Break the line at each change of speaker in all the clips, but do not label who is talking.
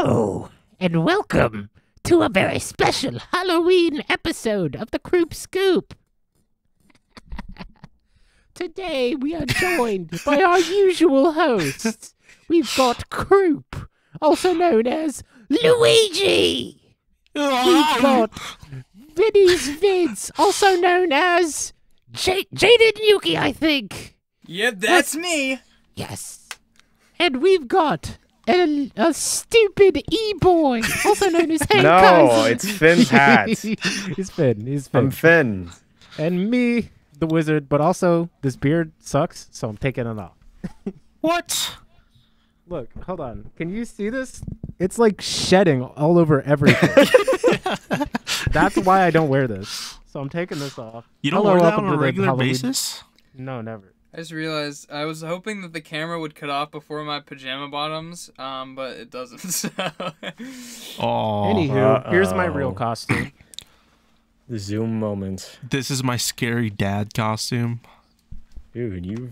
Hello, and welcome to a very special Halloween episode of the Kroop Scoop. Today we are joined by our usual hosts. We've got Kroop, also known as Luigi. We've got Vinny's Vids, also known as Jaded Yuki, I think.
Yep, that's me.
Yes. And we've got a stupid e-boy, also known as Hank
No,
Kaiser.
it's Finn's hat.
He's Finn.
I'm Finn.
And me, the wizard, but also this beard sucks, so I'm taking it off.
What?
Look, hold on. Can you see this? It's like shedding all over everything. That's why I don't wear this. So I'm taking this off.
You don't
Hello,
wear that
welcome
on
to
a
the
regular
Halloween-
basis?
No, never.
I just realized I was hoping that the camera would cut off before my pajama bottoms, but it doesn't. So.
Oh.
Anywho, here's my real costume.
The Zoom moment.
This is my scary dad costume.
Dude, you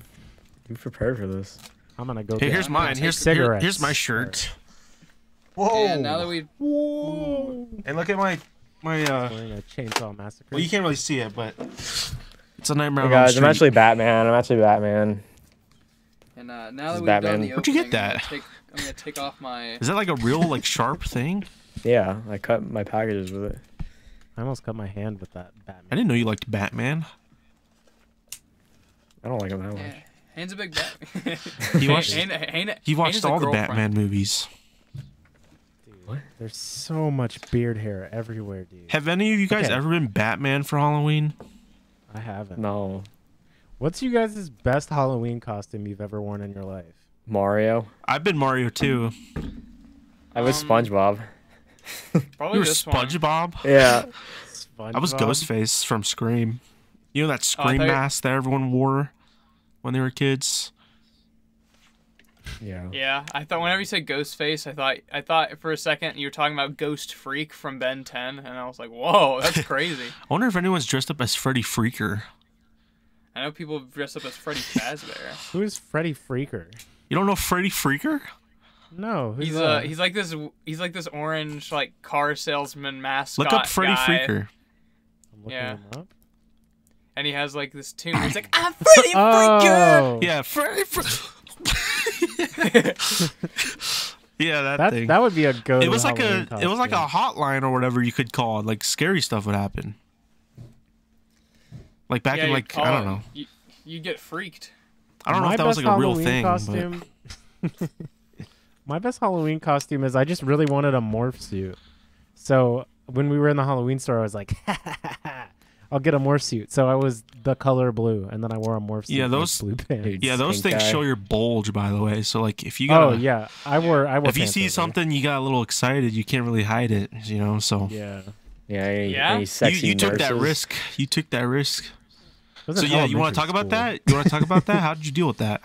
prepared for this.
I'm gonna go.
Hey,
get
here's mine.
cigarettes.
Here's my shirt.
Whoa! And now that we
And look at my
Wearing a chainsaw massacre.
well, you can't really see it, but it's a Nightmare
Hey
on Elm
guys,
Street.
I'm actually Batman. Now
now
This
that
is
we've
Batman.
done the
Where'd you
opening,
get that?
I'm gonna take off my.
Is that like a real like sharp thing?
Yeah, I cut my packages with it.
I almost cut my hand with that
I
Batman.
didn't know you liked Batman.
I don't like them that much.
Yeah, Hane's a big bat.
He watched,
Hane
he watched
is a
all the
girlfriend.
Batman movies.
Dude, there's so much beard hair everywhere, dude.
Have any of you guys
Okay.
ever been Batman for Halloween?
I haven't.
No.
What's you guys' best Halloween costume you've ever worn in your life?
Mario.
I've been Mario too.
I was SpongeBob.
Probably
You were
this one.
SpongeBob?
Yeah.
I was
SpongeBob?
Ghostface from Scream. You know that
I
Scream
thought you-
mask that everyone wore when they were kids?
Yeah.
Yeah, I thought whenever you said Ghostface, I thought for a second you were talking about Ghost Freak from Ben 10, and I was like, whoa, that's crazy.
I wonder if anyone's dressed up as Freddy Freaker.
I know people dress up as Freddy Fazbear.
Who's Freddy Freaker?
You don't know Freddy Freaker?
No, who's
He's
that?
he's like this orange like car salesman mascot.
Look up Freddy
guy,
Freaker.
I'm looking
yeah.
him up.
and he has like this tune. He's like, I'm Freddy Freaker.
Oh,
Yeah, Freddy Freaker. Yeah, that thing.
that would be a go.
It was like a hotline or whatever you could call it. Like scary stuff would happen. Like back
Yeah,
in
you
like
call
I don't
it-
know.
You get freaked.
I don't know
My
if that was
best
like a real
Halloween
thing.
costume. My best Halloween costume is I just really wanted a morph suit. So when we were in the Halloween store, I was like, I'll get a morph suit. So I was the color blue, and then I wore a morph suit.
Yeah,
with
those-
blue pants.
Dude,
Yeah, those
Stink
things
guy.
show your bulge, by the way. So like if you got
Oh yeah, I wore.
if you
pants
see
over.
something you got a little excited, you can't really hide it, you know. So
Yeah.
Yeah. Any
Yeah?
sexy
you took that
nurses.
risk. You took that risk.
It was
So
in
yeah, you want to
elementary
talk about
school.
that? You want to talk about that? How did you deal with that?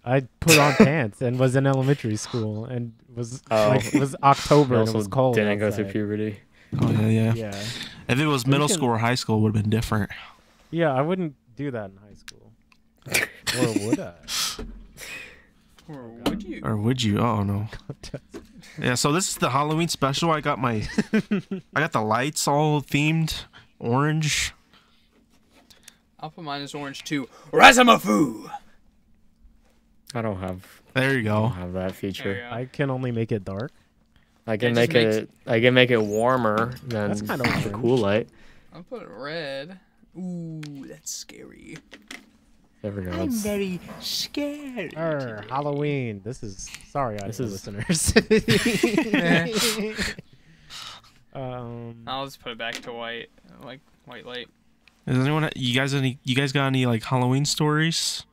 I put on pants and was in elementary school and was
Oh.
like it was October
You
and it
also
was cold.
didn't go through
outside.
puberty.
Oh yeah.
Yeah.
If it was
We
middle
can-
school or high school, it would have been different.
Yeah, I wouldn't do that in high school. Or would I?
Or would you?
Or would you? Oh no. Yeah, so this is the Halloween special. I got the lights all themed orange.
I'll put mine as orange too. Razamafu.
I don't have
There you go.
that
There you
feature.
go.
I can only make it dark.
I can
It
make
just
it. I can make it warmer than
That's kinda
the
orange.
cool light.
I'll put it red. Ooh, that's scary.
There we go. It's-
very scared.
Halloween. This is sorry,
This
audio
is-
listeners.
I'll just put it back to white, like white light.
Is anyone? You guys got any like Halloween stories?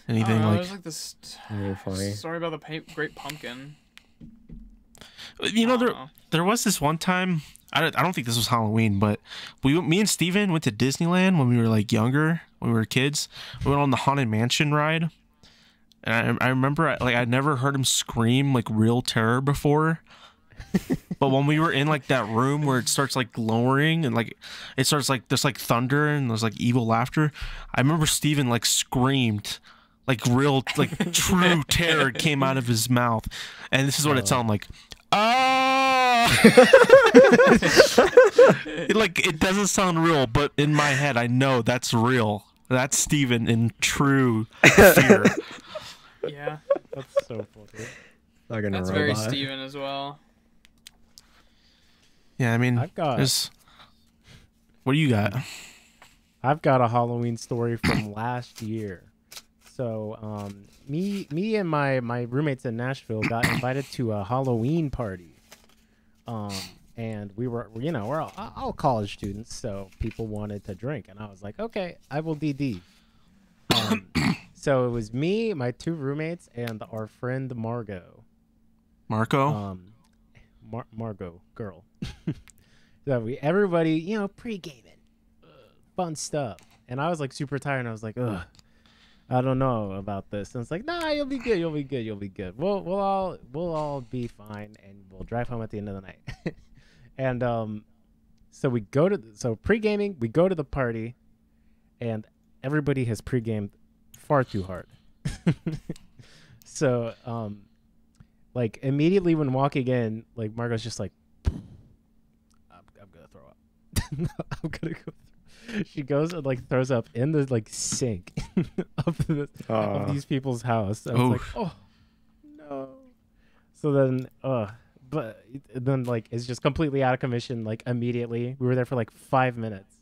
Anything like?
There's like this
Really funny.
story about the Great Pumpkin.
You know,
I don't know.
there was this one time. I don't think this was Halloween, but me and Steven went to Disneyland when we were like younger, when we were kids. We went on the Haunted Mansion ride, and I remember I'd never heard him scream like real terror before. But when we were in like that room where it starts like lowering and like it starts like there's like thunder and there's like evil laughter, I remember Steven like screamed like real, like true terror came out of his mouth, and this is what it sounded like. It doesn't sound real, but in my head, I know that's real. That's Steven in true fear.
Yeah,
That's so funny.
that's very Steven as well.
Yeah, I mean,
I've got
what do you got?
a Halloween story from last year. So, me and my roommates in Nashville got invited to a Halloween party. And we were, we're all college students, so people wanted to drink, and I was like, okay, I will DD. So it was me, my 2 roommates, and our friend Margot.
Marco?
Margot, girl. So everybody, pre-gaming, fun stuff. And I was like super tired, and I was like, ugh, I don't know about this. And it's like, nah, you'll be good, you'll be good, you'll be good. We'll all be fine, and we'll drive home at the end of the night. And so we go to pre-gaming, we go to the party, and everybody has pre-gamed far too hard. So like immediately when walking in, like Margot's just like, I'm gonna throw up. I'm gonna go. She goes and like throws up in the like sink of these people's house. I was like, oh no. So then but then like it's just completely out of commission. Like immediately, we were there for like 5 minutes.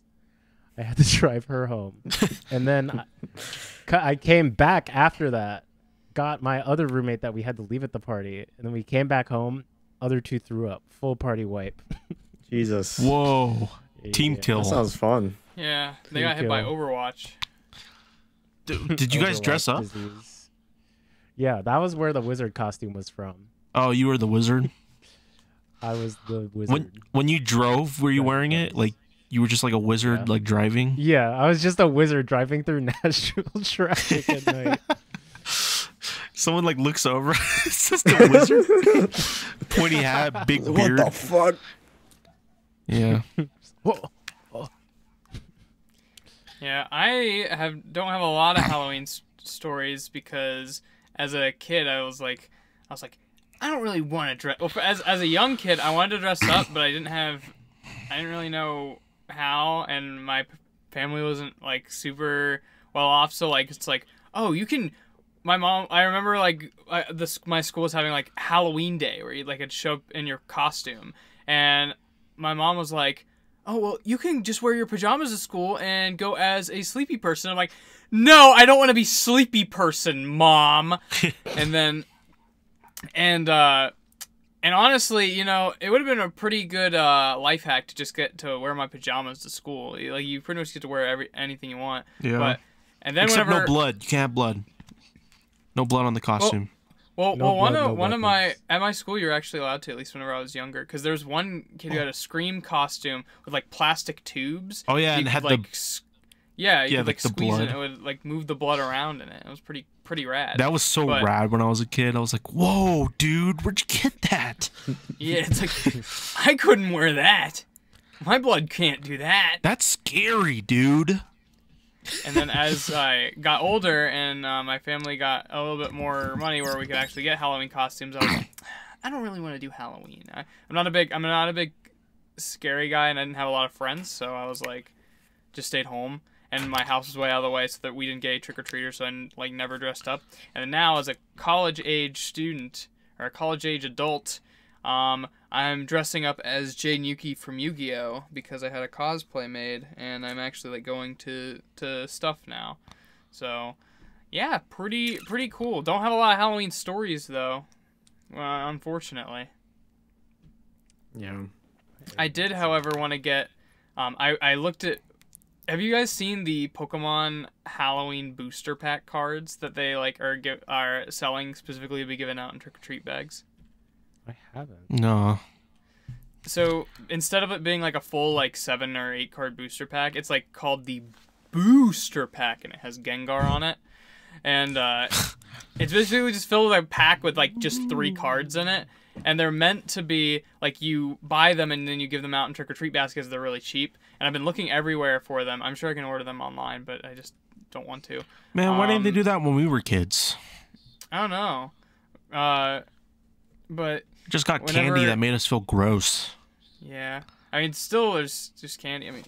I had to drive her home, and then I came back after that. Got my other roommate that we had to leave at the party, and then we came back home. Other 2 threw up. Full party wipe.
Jesus.
Whoa.
Yeah.
Team kill.
That sounds fun.
Yeah, they got hit by Overwatch.
Did you guys dress up?
Disease. Yeah, that was where the wizard costume was from.
Oh, you were the wizard?
I was the wizard.
When you drove, were you wearing it? Like, you were just like a wizard, like driving?
Yeah, I was just a wizard driving through Nashville traffic at night.
Someone like looks over. It's just a wizard. Pointy hat, big beard.
What the fuck?
Yeah.
Whoa.
Yeah, I don't have a lot of Halloween stories because as a kid I was like I don't really want to dress. Well, as a young kid I wanted to dress up, but I didn't really know how, and my family wasn't like super well off. So like it's like, oh, you can. My mom, I remember like my school was having like Halloween Day where you like could show up in your costume, and my mom was like, oh, well, you can just wear your pajamas to school and go as a sleepy person. I'm like, no, I don't want to be sleepy person, Mom. And honestly, it would have been a pretty good life hack to just get to wear my pajamas to school. Like, you pretty much get to wear anything you want.
Yeah.
And then
except no blood. You can't have blood. No blood on the costume.
Well, one of my at my school you're actually allowed to, at least whenever I was younger, because there's one kid who had a Scream costume with like plastic tubes.
Oh yeah, and had like
you could like
the
squeeze
blood.
it and it would like move the blood around in it. It was pretty rad.
That was so rad when I was a kid. I was like, whoa, dude, where'd you get that?
Yeah, it's like I couldn't wear that. My blood can't do that.
That's scary, dude.
And then as I got older and my family got a little bit more money where we could actually get Halloween costumes, I was like, I don't really want to do Halloween. I'm not a big scary guy, and I didn't have a lot of friends, so I was like, just stayed home. And my house was way out of the way, so that we didn't get a trick-or-treater, so I like never dressed up. And then now, as a college-age student or a college-age adult, I'm dressing up as Jay Nuki from Yu-Gi-Oh! Because I had a cosplay made, and I'm actually like going to stuff now. So, yeah, pretty cool. Don't have a lot of Halloween stories though, unfortunately.
Yeah.
I did, however, want to get. I looked at. Have you guys seen the Pokemon Halloween booster pack cards that they like are selling specifically to be given out in trick-or-treat bags?
I haven't.
No.
So instead of it being like a full like 7 or 8 card booster pack, it's like called the booster pack, and it has Gengar on it, and it's basically just filled with a pack with like just 3 cards in it, and they're meant to be like you buy them and then you give them out in trick or treat baskets. They're really cheap, and I've been looking everywhere for them. I'm sure I can order them online, but I just don't want to.
Man, why didn't they do that when we were kids?
I don't know. But
Just got candy that made us feel gross.
yeah, I mean, still there's just candy. I mean,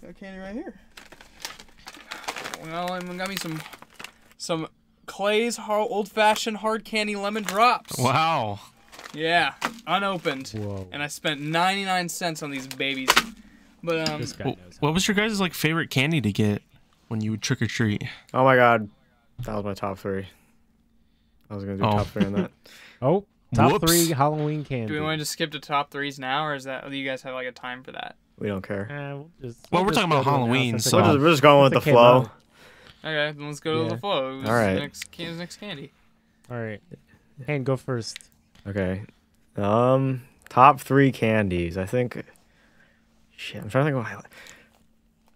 got candy right here. Well, I got me some Clay's old-fashioned hard candy lemon drops.
Wow.
Yeah, unopened.
Whoa.
And I spent 99 cents on these babies. But
This guy knows.
What was your guys' like favorite candy to get when you would trick or treat?
Oh my god, that was my top 3. I was gonna do top 3 on that.
Oh, top
Whoops.
3 Halloween candy.
do we want to just skip to top 3s now, or do you guys have like a time for that?
We don't care.
Well, we're talking about Halloween, so-
We're just going with the flow.
Okay, then let's go to the flow.
All right.
Next candy.
All right. Hank, go first.
Okay. Top 3 candies. I think. Shit, I'm trying to think of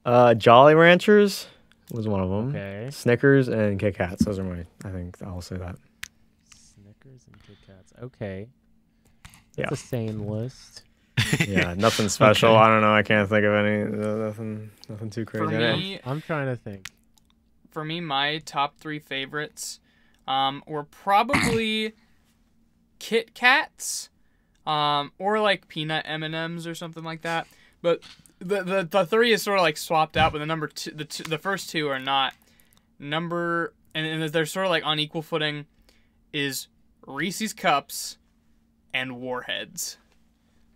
what Jolly Ranchers was one of them.
Okay.
Snickers and Kit Kats. Those are my. I think I'll say that.
Snickers and Kit Kats. Okay.
Yeah.
That's a sane list.
Yeah, nothing special.
Okay.
I don't know. I can't think of any. Nothing too crazy.
For me,
I'm trying to think.
my top 3 favorites were probably Kit Kats, or like peanut M&Ms or something like that. But the 3 is sort of like swapped out, but the number 2, the first 2 are not. And they're sort of like on equal footing is Reese's Cups and Warheads.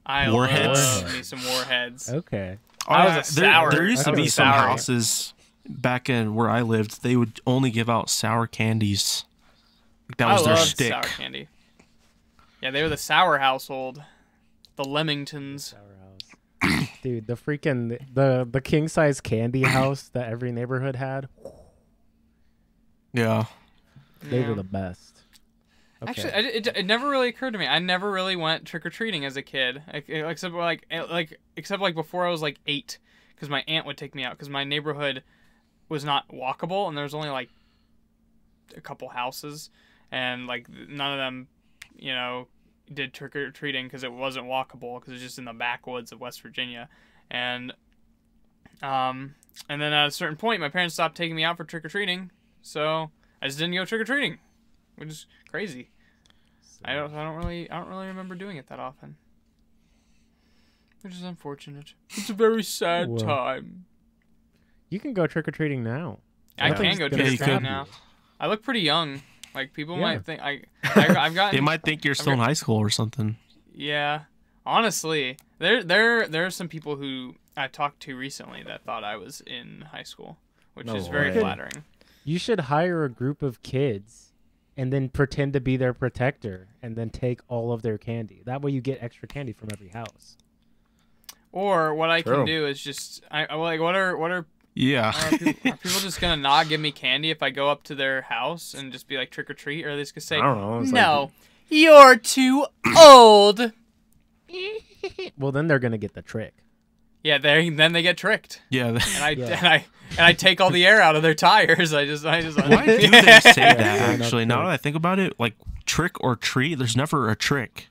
I
Warheads?
love me some Warheads.
Okay.
I was a sour.
There used to
I was
be
a
some
sour.
houses back in where I lived. They would only give out sour candies. That was
I
their
loved
stick.
sour candy. Yeah, they were the sour household. The Lemingtons.
Dude, the freaking the king size candy house that every neighborhood had.
Yeah.
They
Yeah.
were the best. Okay.
Actually, it never really occurred to me. I never really went trick or treating as a kid, except before I was like 8, because my aunt would take me out. Because my neighborhood was not walkable, and there was only like a couple houses, and like none of them, did trick or treating because it wasn't walkable, because it was just in the backwoods of West Virginia, and then at a certain point, my parents stopped taking me out for trick or treating, so I just didn't go trick or treating, which is crazy. I don't really remember doing it that often, which is unfortunate. It's a very sad
Whoa.
time.
You can go trick or treating now.
I
Nothing's
can go
gonna
trick or
stop
treating
you.
now. I look pretty young. Like people
Yeah.
might think I've gotten.
They might think you're still in high school or something.
Yeah, honestly, there are some people who I talked to recently that thought I was in high school, which
No
is very
way.
flattering.
You should hire a group of kids and then pretend to be their protector and then take all of their candy. That way you get extra candy from every house.
Or what I can
True.
do is just what are
Yeah.
are people just gonna not give me candy if I go up to their house and just be like trick or treat, or are they just gonna say
I don't know. It's
no, you're too old?
Well, then they're going to get the trick.
Yeah, then they get tricked,
Yeah.
and I
Yeah.
and I take all the air out of their tires. I just
Why do they say that,
fair enough,
actually? Now
too.
that I think about it, like, trick or treat, there's never a trick.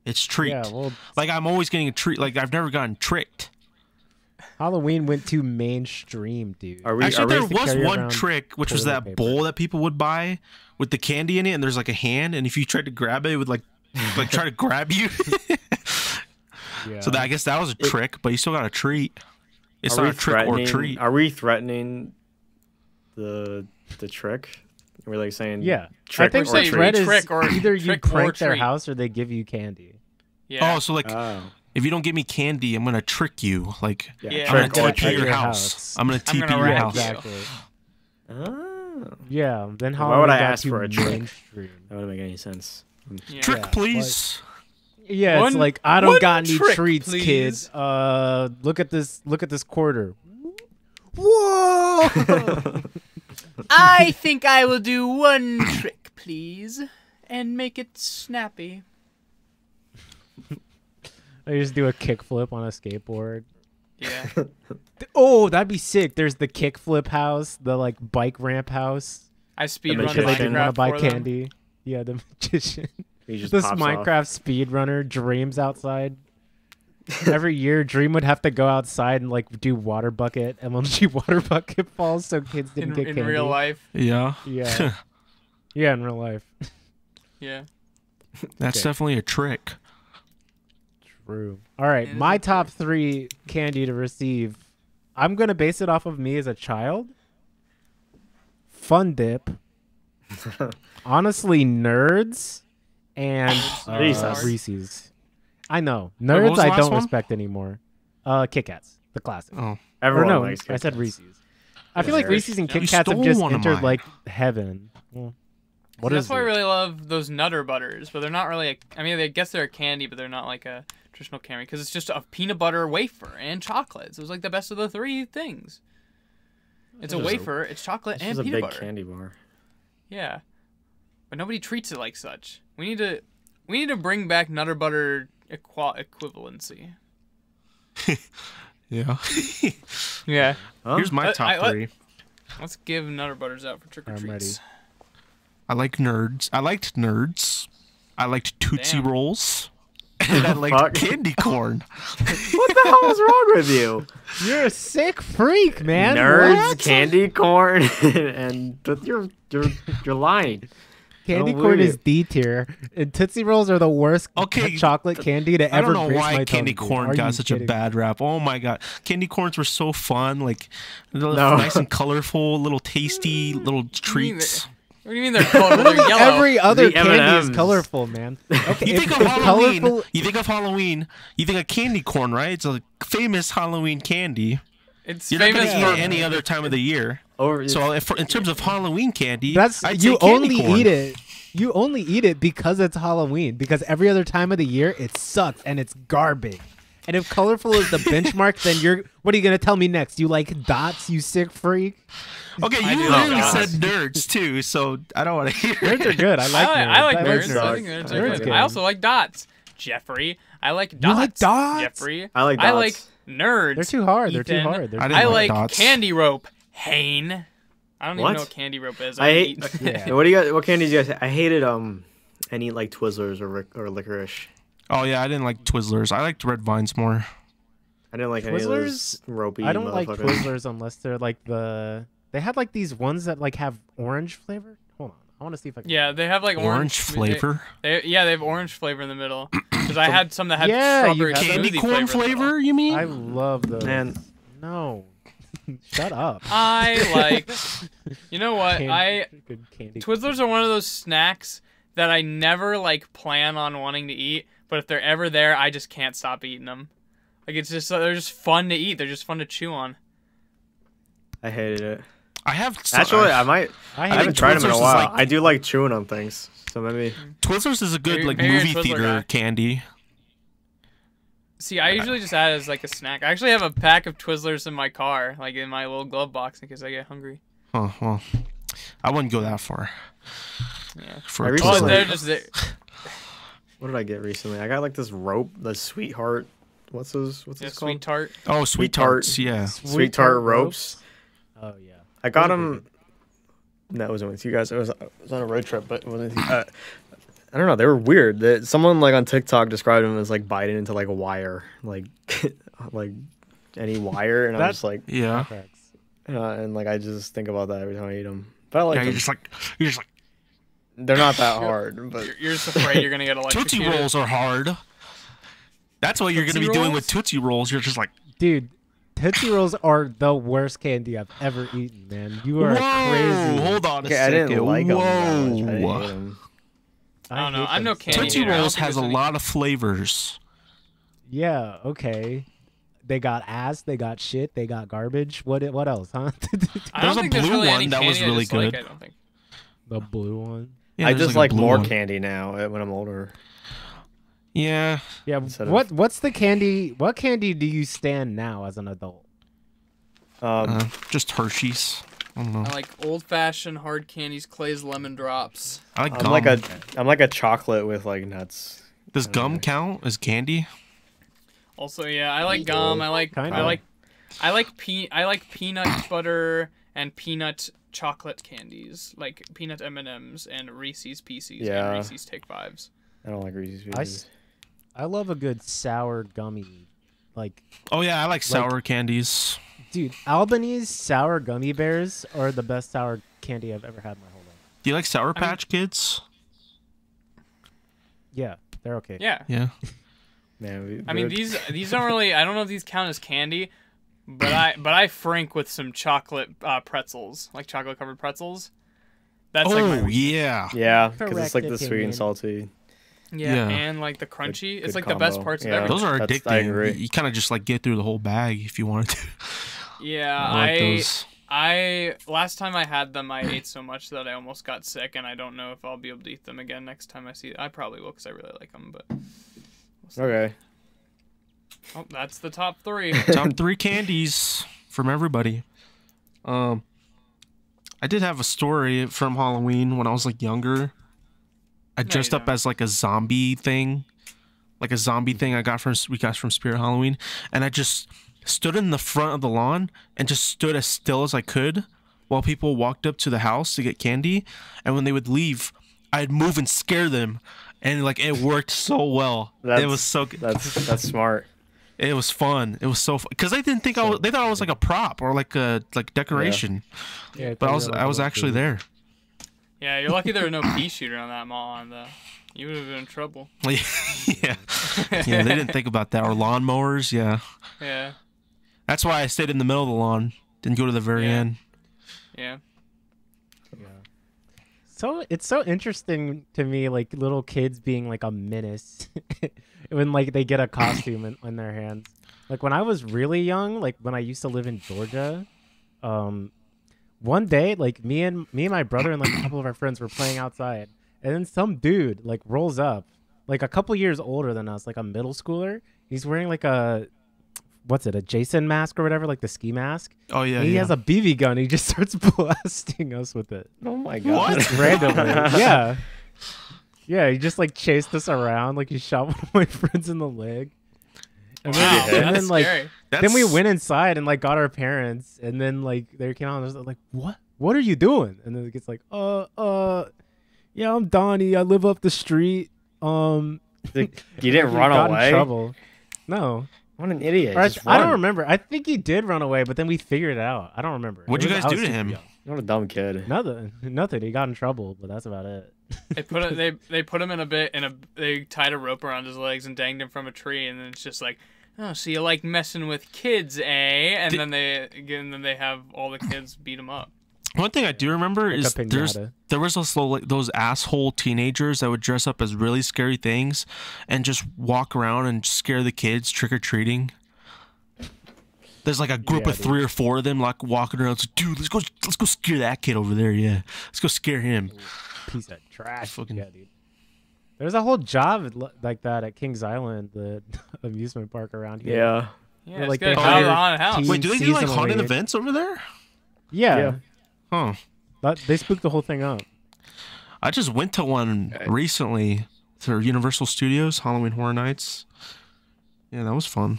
It's treat.
Yeah, well,
Like, I'm always getting a treat. Like, I've never gotten tricked.
Halloween went too mainstream, dude.
Are we?
Actually,
are
there
we
to
was
carry
one
around
trick, which was
toilet
that
paper.
bowl that people would buy with the candy in it, and there's, like, a hand, and if you tried to grab it, it would, like try to grab you.
Yeah.
So I guess that was a trick, but you still got a treat. It's
are
not
we
a trick or
threatening-
treat.
Are we threatening the trick? We're like saying
Yeah.
trick
I think
or
the
treat.
threat is
Trick or-
either you
trick or
prank their
treat.
house or they give you candy.
Yeah.
Oh, so like
Oh.
if you don't give me candy, I'm gonna trick you. Like
Yeah.
I'm gonna
Trick or
TP your
treat.
house. I'm gonna TP
gonna
your
wrap
house.
you.
Exactly.
Oh.
Yeah. Then
Why
Halloween
would I
got
ask
too
for a trick?
mainstream.
That wouldn't make any sense.
Yeah.
Trick,
Yeah,
please.
Yeah, it's
One-
like I don't
one
got any
trick,
treats,
please.
kids. Look at this quarter. Whoa!
I think I will do one trick, please, and make it snappy.
I just do a kickflip on a skateboard.
Yeah.
Oh, that'd be sick. There's the kickflip house, the like bike ramp house.
I speed
The
run
Because I
magician.
didn't want
Minecraft
to buy
for them.
candy. Yeah, the magician.
He just
This
pops
Minecraft
off.
speedrunner dreams outside. every year Dream would have to go outside and like do water bucket MLG water bucket falls so kids didn't get
in
candy.
real life.
Yeah.
Yeah. Yeah, in real life.
Yeah.
That's
Okay.
definitely a trick.
True. All right,
It is
my
a
top 3 candy to receive. I'm going to base it off of me as a child. Fun Dip. Honestly, Nerds and
Jesus.
Reese's. I know.
what
Nerds
was the
I
last
don't
one?
respect anymore. Kit Kats, the classic.
Oh.
Or
Everyone
no,
likes
I
Kit
said
Kats.
Reese's. I feel like
Yeah.
Reese's and
You
Kit Kats have
stole
just
one of
entered
mine.
like heaven. Well, what
That's
is
why I
it?
really love those Nutter Butters, but they're not really. I mean, I guess they're a candy, but they're not like a traditional candy because it's just a peanut butter wafer and chocolate. So it's like the best of the 3 things. It's a
This is a-
wafer, it's chocolate,
This
and
is a
peanut
big
butter.
candy bar.
Yeah, but nobody treats it like such. We need to bring back Nutter Butter equivalency.
Yeah.
Yeah.
Huh?
Here's my top 3.
Let's give Nutter Butters out for trick or
I'm
treats.
ready.
I like Nerds. I liked Nerds. I liked Tootsie
Damn.
Rolls. And I liked
Fuck.
candy corn.
What the hell is wrong with you?
You're a sick freak, man.
Nerds,
What?
candy corn, and but you're lying.
Candy
don't
corn
believe
is
it.
D tier, and Tootsie Rolls are the worst
Okay,
chocolate candy to
I
ever
don't know
grace
why
my
candy
tongue, dude.
corn
Are
got
you
such a
kidding
bad rap. Oh my god, candy corns were so fun, like
No.
nice and colorful, little tasty little treats.
What do you mean they're colorful? They're yellow.
Every other
The
candy is
M&Ms.
colorful, man. Okay,
You
if,
think of
if
Halloween?
colorful,
You think of Halloween? You think of candy corn, right? It's a famous Halloween candy.
It's
You're not
famous
gonna eat
for
it any other time of the year.
Or
So, in terms of Halloween candy,
that's
I'd
you
say candy
only
corn.
eat it. You only eat it because it's Halloween. Because every other time of the year, it sucks and it's garbage. And if colorful is the benchmark, then you're. What are you gonna tell me next? You like dots, you sick freak?
Okay,
I
you
do
literally
like
said
dots.
nerds too, so I don't want to hear
Nerds are
it.
good. I like nerds.
I like nerds.
nerds.
I think nerds
Nerds
are
are
good.
good.
I also like dots. Jeffrey. I like dots.
like dots?
Jeffrey.
I like
I like
dots.
nerds.
They're too hard. They're too
Ethan.
hard. They're
I
too
didn't
I
like
like
dots.
candy rope. Hane. I don't even
What?
know what candy rope is.
I hate.
eat-
Yeah.
What do you guys? What candies do you guys? I hated any like Twizzlers or licorice.
Oh yeah, I didn't like Twizzlers. I liked Red Vines more.
I didn't like any of those ropey.
I don't like
motherfuckers.
Twizzlers unless they're like the. They had like these ones that like have orange flavor. Hold on, I want to see if I can.
Yeah, they have like
Orange flavor.
They have orange flavor in the middle. Because I had some that had
Yeah, you
strawberry
had those.
Candy
smoothie
corn
in the middle.
flavor, you mean?
I love those.
Man.
No. Shut up.
I like. You know what?
Good candy.
Twizzlers are one of those snacks that I never like plan on wanting to eat, but if they're ever there, I just can't stop eating them. Like it's just they're just fun to eat. They're just fun to chew on.
I hated it.
I have
Actually, I might.
I
I
hate
haven't tried them in
Twizzlers
a
is
while.
like-
I do like chewing on things, so maybe.
Twizzlers is a good
Maybe-
like
maybe you're a
movie
Twizzler
theater
guy.
candy.
See, I usually just add it as like a snack. I actually have a pack of Twizzlers in my car, like in my little glove box, in case I get hungry.
Oh well, I wouldn't go that far.
Yeah.
For
I
a
recently-
Oh,
Twizzler.
they're just there.
What did I get recently? I got like this rope, the sweetheart. What's those? What's
Yeah,
this called?
sweet tart.
Oh, sweet tarts, yeah.
Sweet tart ropes.
Oh yeah.
I got
Those are
them. No, it wasn't with you guys. It was on a road trip, but it wasn't with you. I don't know. They were weird. Someone like on TikTok described them as like biting into like a wire, like like any wire, and I'm
That's-
just like,
Yeah.
Cracks.
and like I just think about that every time I eat them. But I like
Yeah,
them.
you're just like
They're not that hard, but
You're just afraid you're gonna get
Tootsie
electrocuted.
Rolls are hard. That's what you're gonna be
Tootsie
doing
Rolls?
with Tootsie Rolls. You're just like,
Dude, Tootsie Rolls are the worst candy I've ever eaten, man. You are
whoa,
crazy.
hold on a
okay, I
second.
didn't like them. I didn't
Whoa.
hate them.
I don't know.
hate
I'm no
them so
candy
much.
Tootsie
hater. I don't
Rolls
think
has a
there's any-
lot of flavors.
Yeah, okay. They got ass, they got shit, they got garbage. What else, huh?
I
There's
don't
a
think there's
blue
really
one
any
that was
candy I
really
dislike,
good.
I don't think.
The blue one.
Yeah,
I
there's
just
a
like
blue
more
one.
candy now when I'm older.
Yeah.
Yeah,
Instead of-
what's the candy? What candy do you stand now as an adult?
Just Hershey's. I don't know.
I like old-fashioned hard candies, Clay's lemon drops.
I like
I'm
gum.
like a chocolate with like nuts.
Does gum count as candy?
Also, yeah, I like gum. I like
Kinda.
I like peanut butter and peanut chocolate candies, like peanut M&Ms and Reese's Pieces
Yeah.
and Reese's Take Fives.
I don't like Reese's
I
Pieces.
I love a good sour gummy Like,
Oh yeah, I like sour candies.
dude, Albany's sour gummy bears are the best sour candy I've ever had in my whole life.
Do you like Sour Patch Kids?
Yeah, they're okay.
Yeah.
Yeah.
Man,
I mean, these don't really. I don't know if these count as candy, but I frink with some chocolate pretzels, like chocolate covered pretzels. That's like my
yeah.
Yeah, because it's like
Correct
the sweet
opinion.
and salty.
yeah,
Yeah.
and like the crunchy. It's
good
like the best
combo.
parts of
Yeah.
everything.
Those are
That's- I agree.
addicting. You kind of just like get through the whole bag if you wanted to.
Yeah,
I like those.
I last time I had them, I ate so much that I almost got sick, and I don't know if I'll be able to eat them again next time I see. I probably will because I really like them, but. We'll see.
Okay.
Oh, that's the top 3.
Top 3 candies from everybody. I did have a story from Halloween when I was like younger. I dressed up
don't.
as like a zombie thing, we got from Spirit Halloween, and I just stood in the front of the lawn and just stood as still as I could while people walked up to the house to get candy, and when they would leave, I'd move and scare them, and like it worked so well. It was so good.
That's smart.
It was fun. It was so fun because they didn't think they thought I was like a prop or like a decoration.
Yeah,
But I was actually there.
Yeah, you're lucky there was no pea shooter on that mall, and you would have been in trouble.
Yeah, they didn't think about that. Or lawnmowers. Yeah,
Yeah,
that's why I stayed in the middle of the lawn. Didn't go to the very
Yeah.
end.
yeah.
So it's so interesting to me, like little kids being like a menace when like they get a costume in their hands. Like when I was really young, like when I used to live in Georgia, one day like me and my brother and like a couple of our friends were playing outside, and then some dude like rolls up, like a couple years older than us, like a middle schooler. He's wearing like a Jason mask or whatever, like the ski mask.
Oh yeah,
And he
yeah.
has a BB gun. He just starts blasting us with it.
Oh my god.
What?
Randomly. Yeah. Yeah, he just like chased us around. Like he shot one of my friends in the leg. And
Wow,
then, and
that's
then like
scary.
then we went inside and like got our parents, and then like they came out and was like, what are you doing? And then it gets like, yeah, I'm Donnie. I live up the street.
You didn't run
got
away?
in trouble. No.
What an idiot.
Or I
Just
don't
run.
remember. I think he did run away, but then we figured it out. I don't remember.
What'd you
I
guys
was
do to
super
him?
young.
What a dumb kid.
Nothing. He got in trouble, but that's about it.
They put him they tied a rope around his legs and danged him from a tree, and then it's just like, oh, so you like messing with kids, eh? And then they have all the kids beat him up.
One thing I do remember
Like
is
a piñata.
there was those asshole teenagers that would dress up as really scary things and just walk around and scare the kids trick or treating. There's like a group
Yeah,
of
dude.
3 or 4 of them like walking around. It's like, dude, let's go scare that kid over there. Yeah, let's go scare him.
Piece of trash.
Fucking-
Yeah, dude. There's a whole job like that at Kings Island, the amusement park around here.
Yeah.
Yeah,
like,
like
they
they
hire
the haunted house.
teen-
Wait, do they do like
seasonally-
haunted events over there?
Yeah.
Yeah.
Huh.
They spooked the whole thing up.
I just went to one recently to Universal Studios, Halloween Horror Nights. Yeah, that was fun.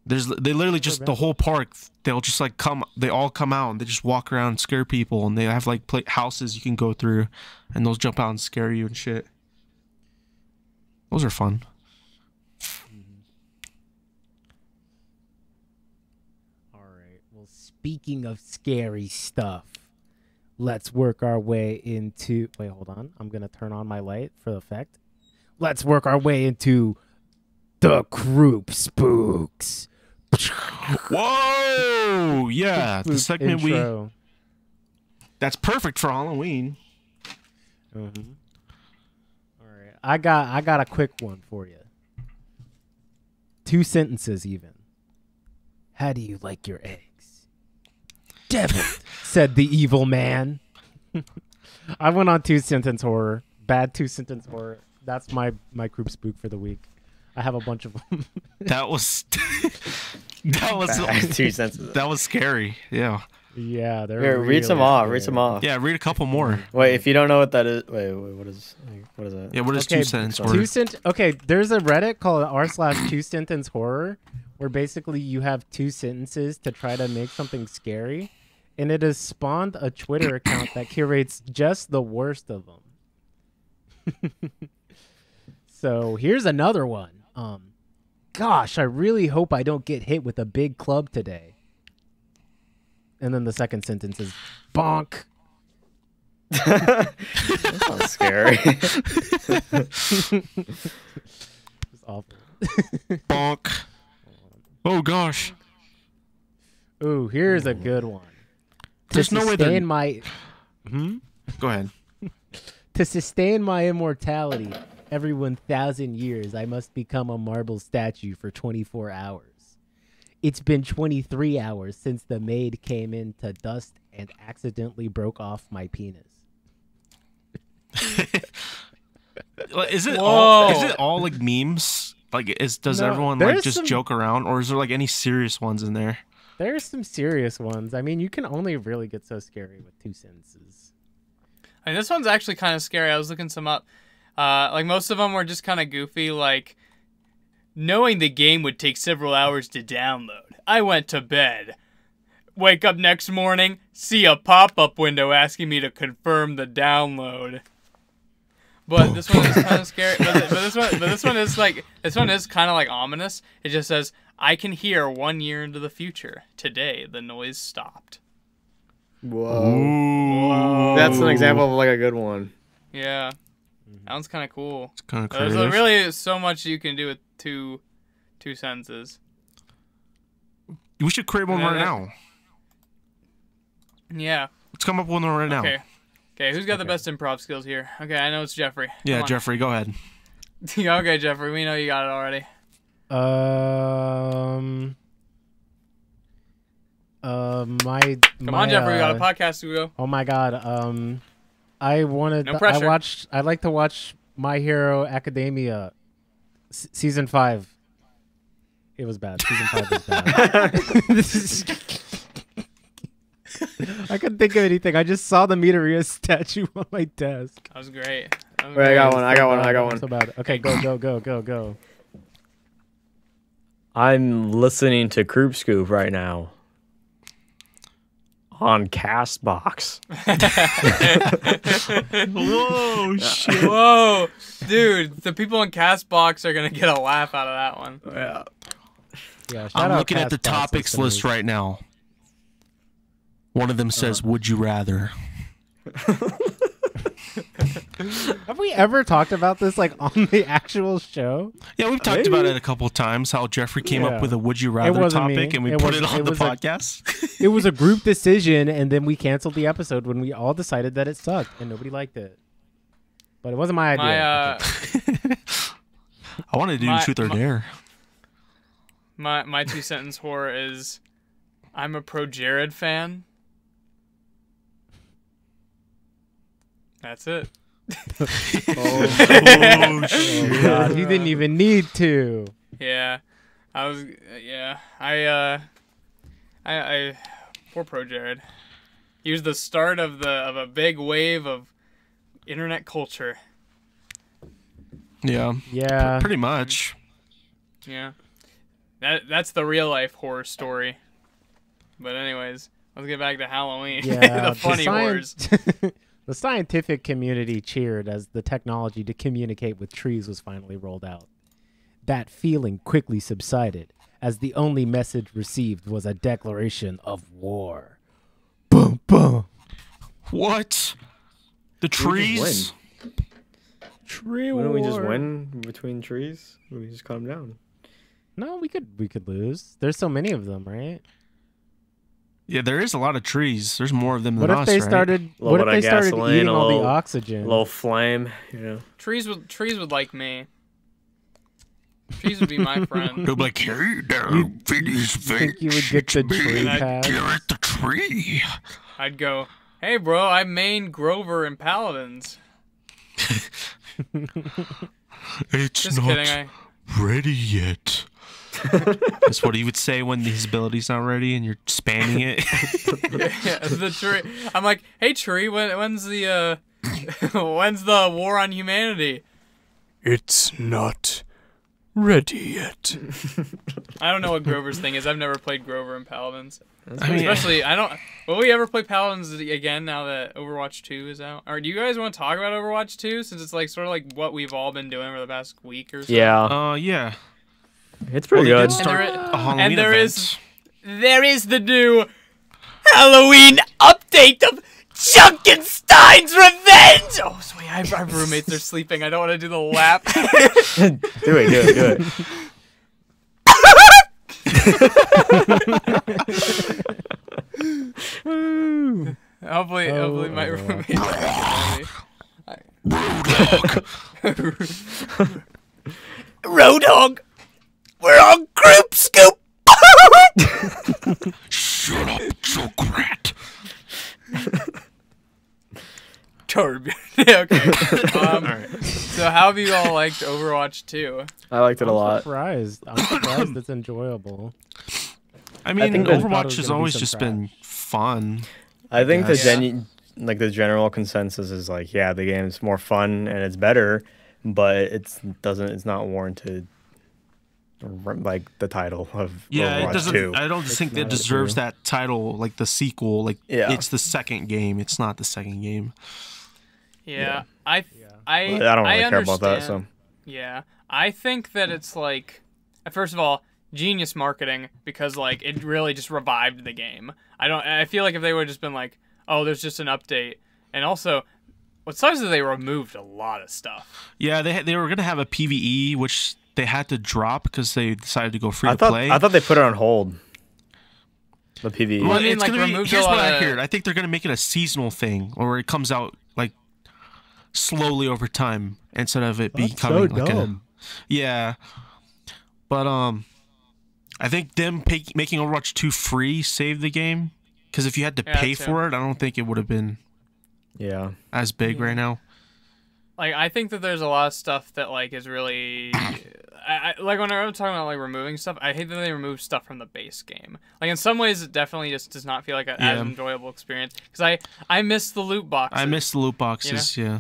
They literally just the whole park. They'll just like they all come out and they just walk around and scare people, and they have like houses you can go through, and they'll jump out and scare you and shit. Those are fun.
All right. Well, speaking of scary stuff, let's work our way into. Wait, hold on. I'm gonna turn on my light for the effect. Let's work our way into the Kroop Spooks.
Whoa! Yeah, the
Spook
segment
intro.
that's perfect for Halloween.
Mm-hmm. All right, I got a quick one for you. 2 sentences even. How do you like your eggs? Devil, said the evil man. I went on 2-sentence horror. Bad 2-sentence horror. That's my Kroop Spook for the week. I have a bunch of them.
That was
2 sentences.
that was scary. Yeah.
Yeah, they're
Here, read some
really
off.
scary.
Read some off.
Yeah, read a couple more.
Wait, if you don't know what that is, wait, what is that?
Yeah, what is
Okay,
2 sentence
two
word?
Okay, there's a Reddit called r/2-sentence horror, where basically you have 2 sentences to try to make something scary, and it has spawned a Twitter account that curates just the worst of them. So here's another one. gosh, I really hope I don't get hit with a big club today. And then the second sentence is bonk.
That sounds scary.
It's awful.
Bonk. Oh gosh.
Ooh, here's a good one.
There's no way they're...
my
Go ahead.
To sustain my immortality every 1,000 years, I must become a marble statue for 24 hours. It's been 23 hours since the maid came into dust and accidentally broke off my penis.
Is it
Whoa.
all like memes? Like, does
No,
everyone like
there's
just
some-
joke around, or is there like any serious ones in there?
There's some serious ones. I mean, you can only really get so scary with 2 sentences.
I mean, this one's actually kind of scary. I was looking some up. Like, most of them were just kind of goofy, like, knowing the game would take several hours to download, I went to bed. Wake up next morning, see a pop-up window asking me to confirm the download. But this one is kind of scary. But this one is kind of like ominous. It just says, I can hear 1 year into the future. Today, the noise stopped.
Whoa.
Ooh.
That's an example of like a good one.
Yeah. That one's kind of cool.
It's kind of
There's
creative.
really so much you can do with two sentences.
We should create one right now.
Yeah.
Let's come up with one right now.
Okay. Okay, who's got the best improv skills here? Okay, I know it's Jeffrey.
Yeah,
Come on.
Jeffrey, go ahead.
Okay, Jeffrey, we know you got it already. Come on, Jeffrey, we got a podcast to go.
Oh my god. I wanted.
No pressure.
I like to watch My Hero Academia, season 5. It was bad. Season 5 was bad. I couldn't think of anything. I just saw the Midoriya statue on my desk.
That was great.
Wait, I got one.
So bad. Okay, go.
I'm listening to Kroop Scoop right now. On Castbox.
Whoa, shit.
Whoa, dude, the people in Castbox are gonna get a laugh out of that one.
Yeah.
Yeah, shout
I'm
out
looking at the
Castbox
topics list
listeners.
right now. One of them says, "Would you rather?"
Have we ever talked about this like on the actual show?
Yeah, we've talked about it a couple of times. How Jeffrey came up with a "Would you rather"
wasn't
topic,
me.
and we
It
put
was-
it on
it
the
was a-
podcast.
It was a group decision, and then we canceled the episode when we all decided that it sucked and nobody liked it. But it wasn't my idea.
I wanted to do Truth or Dare.
My 2-sentence horror is, I'm a pro Jared fan. That's it.
Oh,
Oh, God, he didn't even need to.
Yeah, I poor pro Jared. He was the start of a big wave of internet culture.
Yeah,
Yeah.
pretty much.
Yeah, that's the real life horror story. But anyways, let's get back to Halloween.
Yeah,
the funny horrors.
The scientific community cheered as the technology to communicate with trees was finally rolled out. That feeling quickly subsided as the only message received was a declaration of war. Boom, boom.
What? The
We just
trees?
Tree
Why
war.
don't we just win between trees? We just cut them down.
No, we could lose. There's so many of them, right?
Yeah, there is a lot of trees. There's more of them
What
than
if
us,
they
right?
started?
Little
What if
bit
they
of
started
gasoline,
eating
a
all the
little-
oxygen?
A little flame, you know.
Trees would like me. Trees would be my friend.
They'll be like, "Hey, there, Vinny's
think you would get the tree pass?
Garrett the tree."
I'd go, hey bro, I main Grover and Paladins.
It's
Just
not
kidding.
ready yet. That's what he would say when his ability's not ready and you're spamming it.
Yeah, the tree. I'm like, hey tree, when's the when's the war on humanity? It's not ready yet. I don't know what Grover's thing is. I've never played Grover and Paladins.
I mean,
Especially, I don't. Will we ever play Paladins again now that Overwatch 2 is out? Or do you guys want to talk about Overwatch 2 since it's like sort of like what we've all been doing for the past week or so?
Yeah.
yeah.
It's pretty
Well, they
good.
did start a Halloween event.
There is the new Halloween update of Junkenstein's Revenge! Oh, sweet, I have roommates, they're sleeping. I don't want to do the lap.
Do it.
Hopefully my roommates Roadhog! We're on Kroop Scoop!
Shut up, Junkrat.
Turbulent. Okay.
Alright.
So how have you all liked Overwatch 2?
I liked it a lot.
I'm surprised it's enjoyable.
I mean,
think there's-
Overwatch has always just been fun.
I think
guess.
the general consensus is like, yeah, the game's more fun and it's better, but it's not warranted like the title of
Yeah,
Overwatch
it doesn't.
2.
I don't think
not
it
a
deserves
true.
that title, like the sequel. Like,
Yeah.
it's the second game. It's not the second game.
Yeah.
Yeah.
I
don't really care about that.
understand.
So
Yeah. I think that it's like, first of all, genius marketing, because like it really just revived the game. I feel like if they would have just been like, oh, there's just an update. And also, what sucks is they removed a lot of stuff.
Yeah, they were gonna have a PVE, which they had to drop because they decided to go free
I
to play.
thought they put it on hold. The PvE.
Well, I mean,
it's
like,
gonna be,
removed a
here's what
lot
I
of-
heard. I think they're gonna make it a seasonal thing, where it comes out like slowly over time instead of it
That's
becoming
so
like
dumb.
yeah. But I think them making Overwatch 2 free saved the game, because if you had to
Yeah,
pay
too.
for it, I don't think it would have been
Yeah.
as big right now.
Like, I think that there's a lot of stuff that like is really, like when I'm talking about like removing stuff, I hate that they remove stuff from the base game. Like in some ways, it definitely just does not feel like an as
Yeah.
enjoyable experience, because I miss the loot boxes.
I miss the loot boxes. Yeah.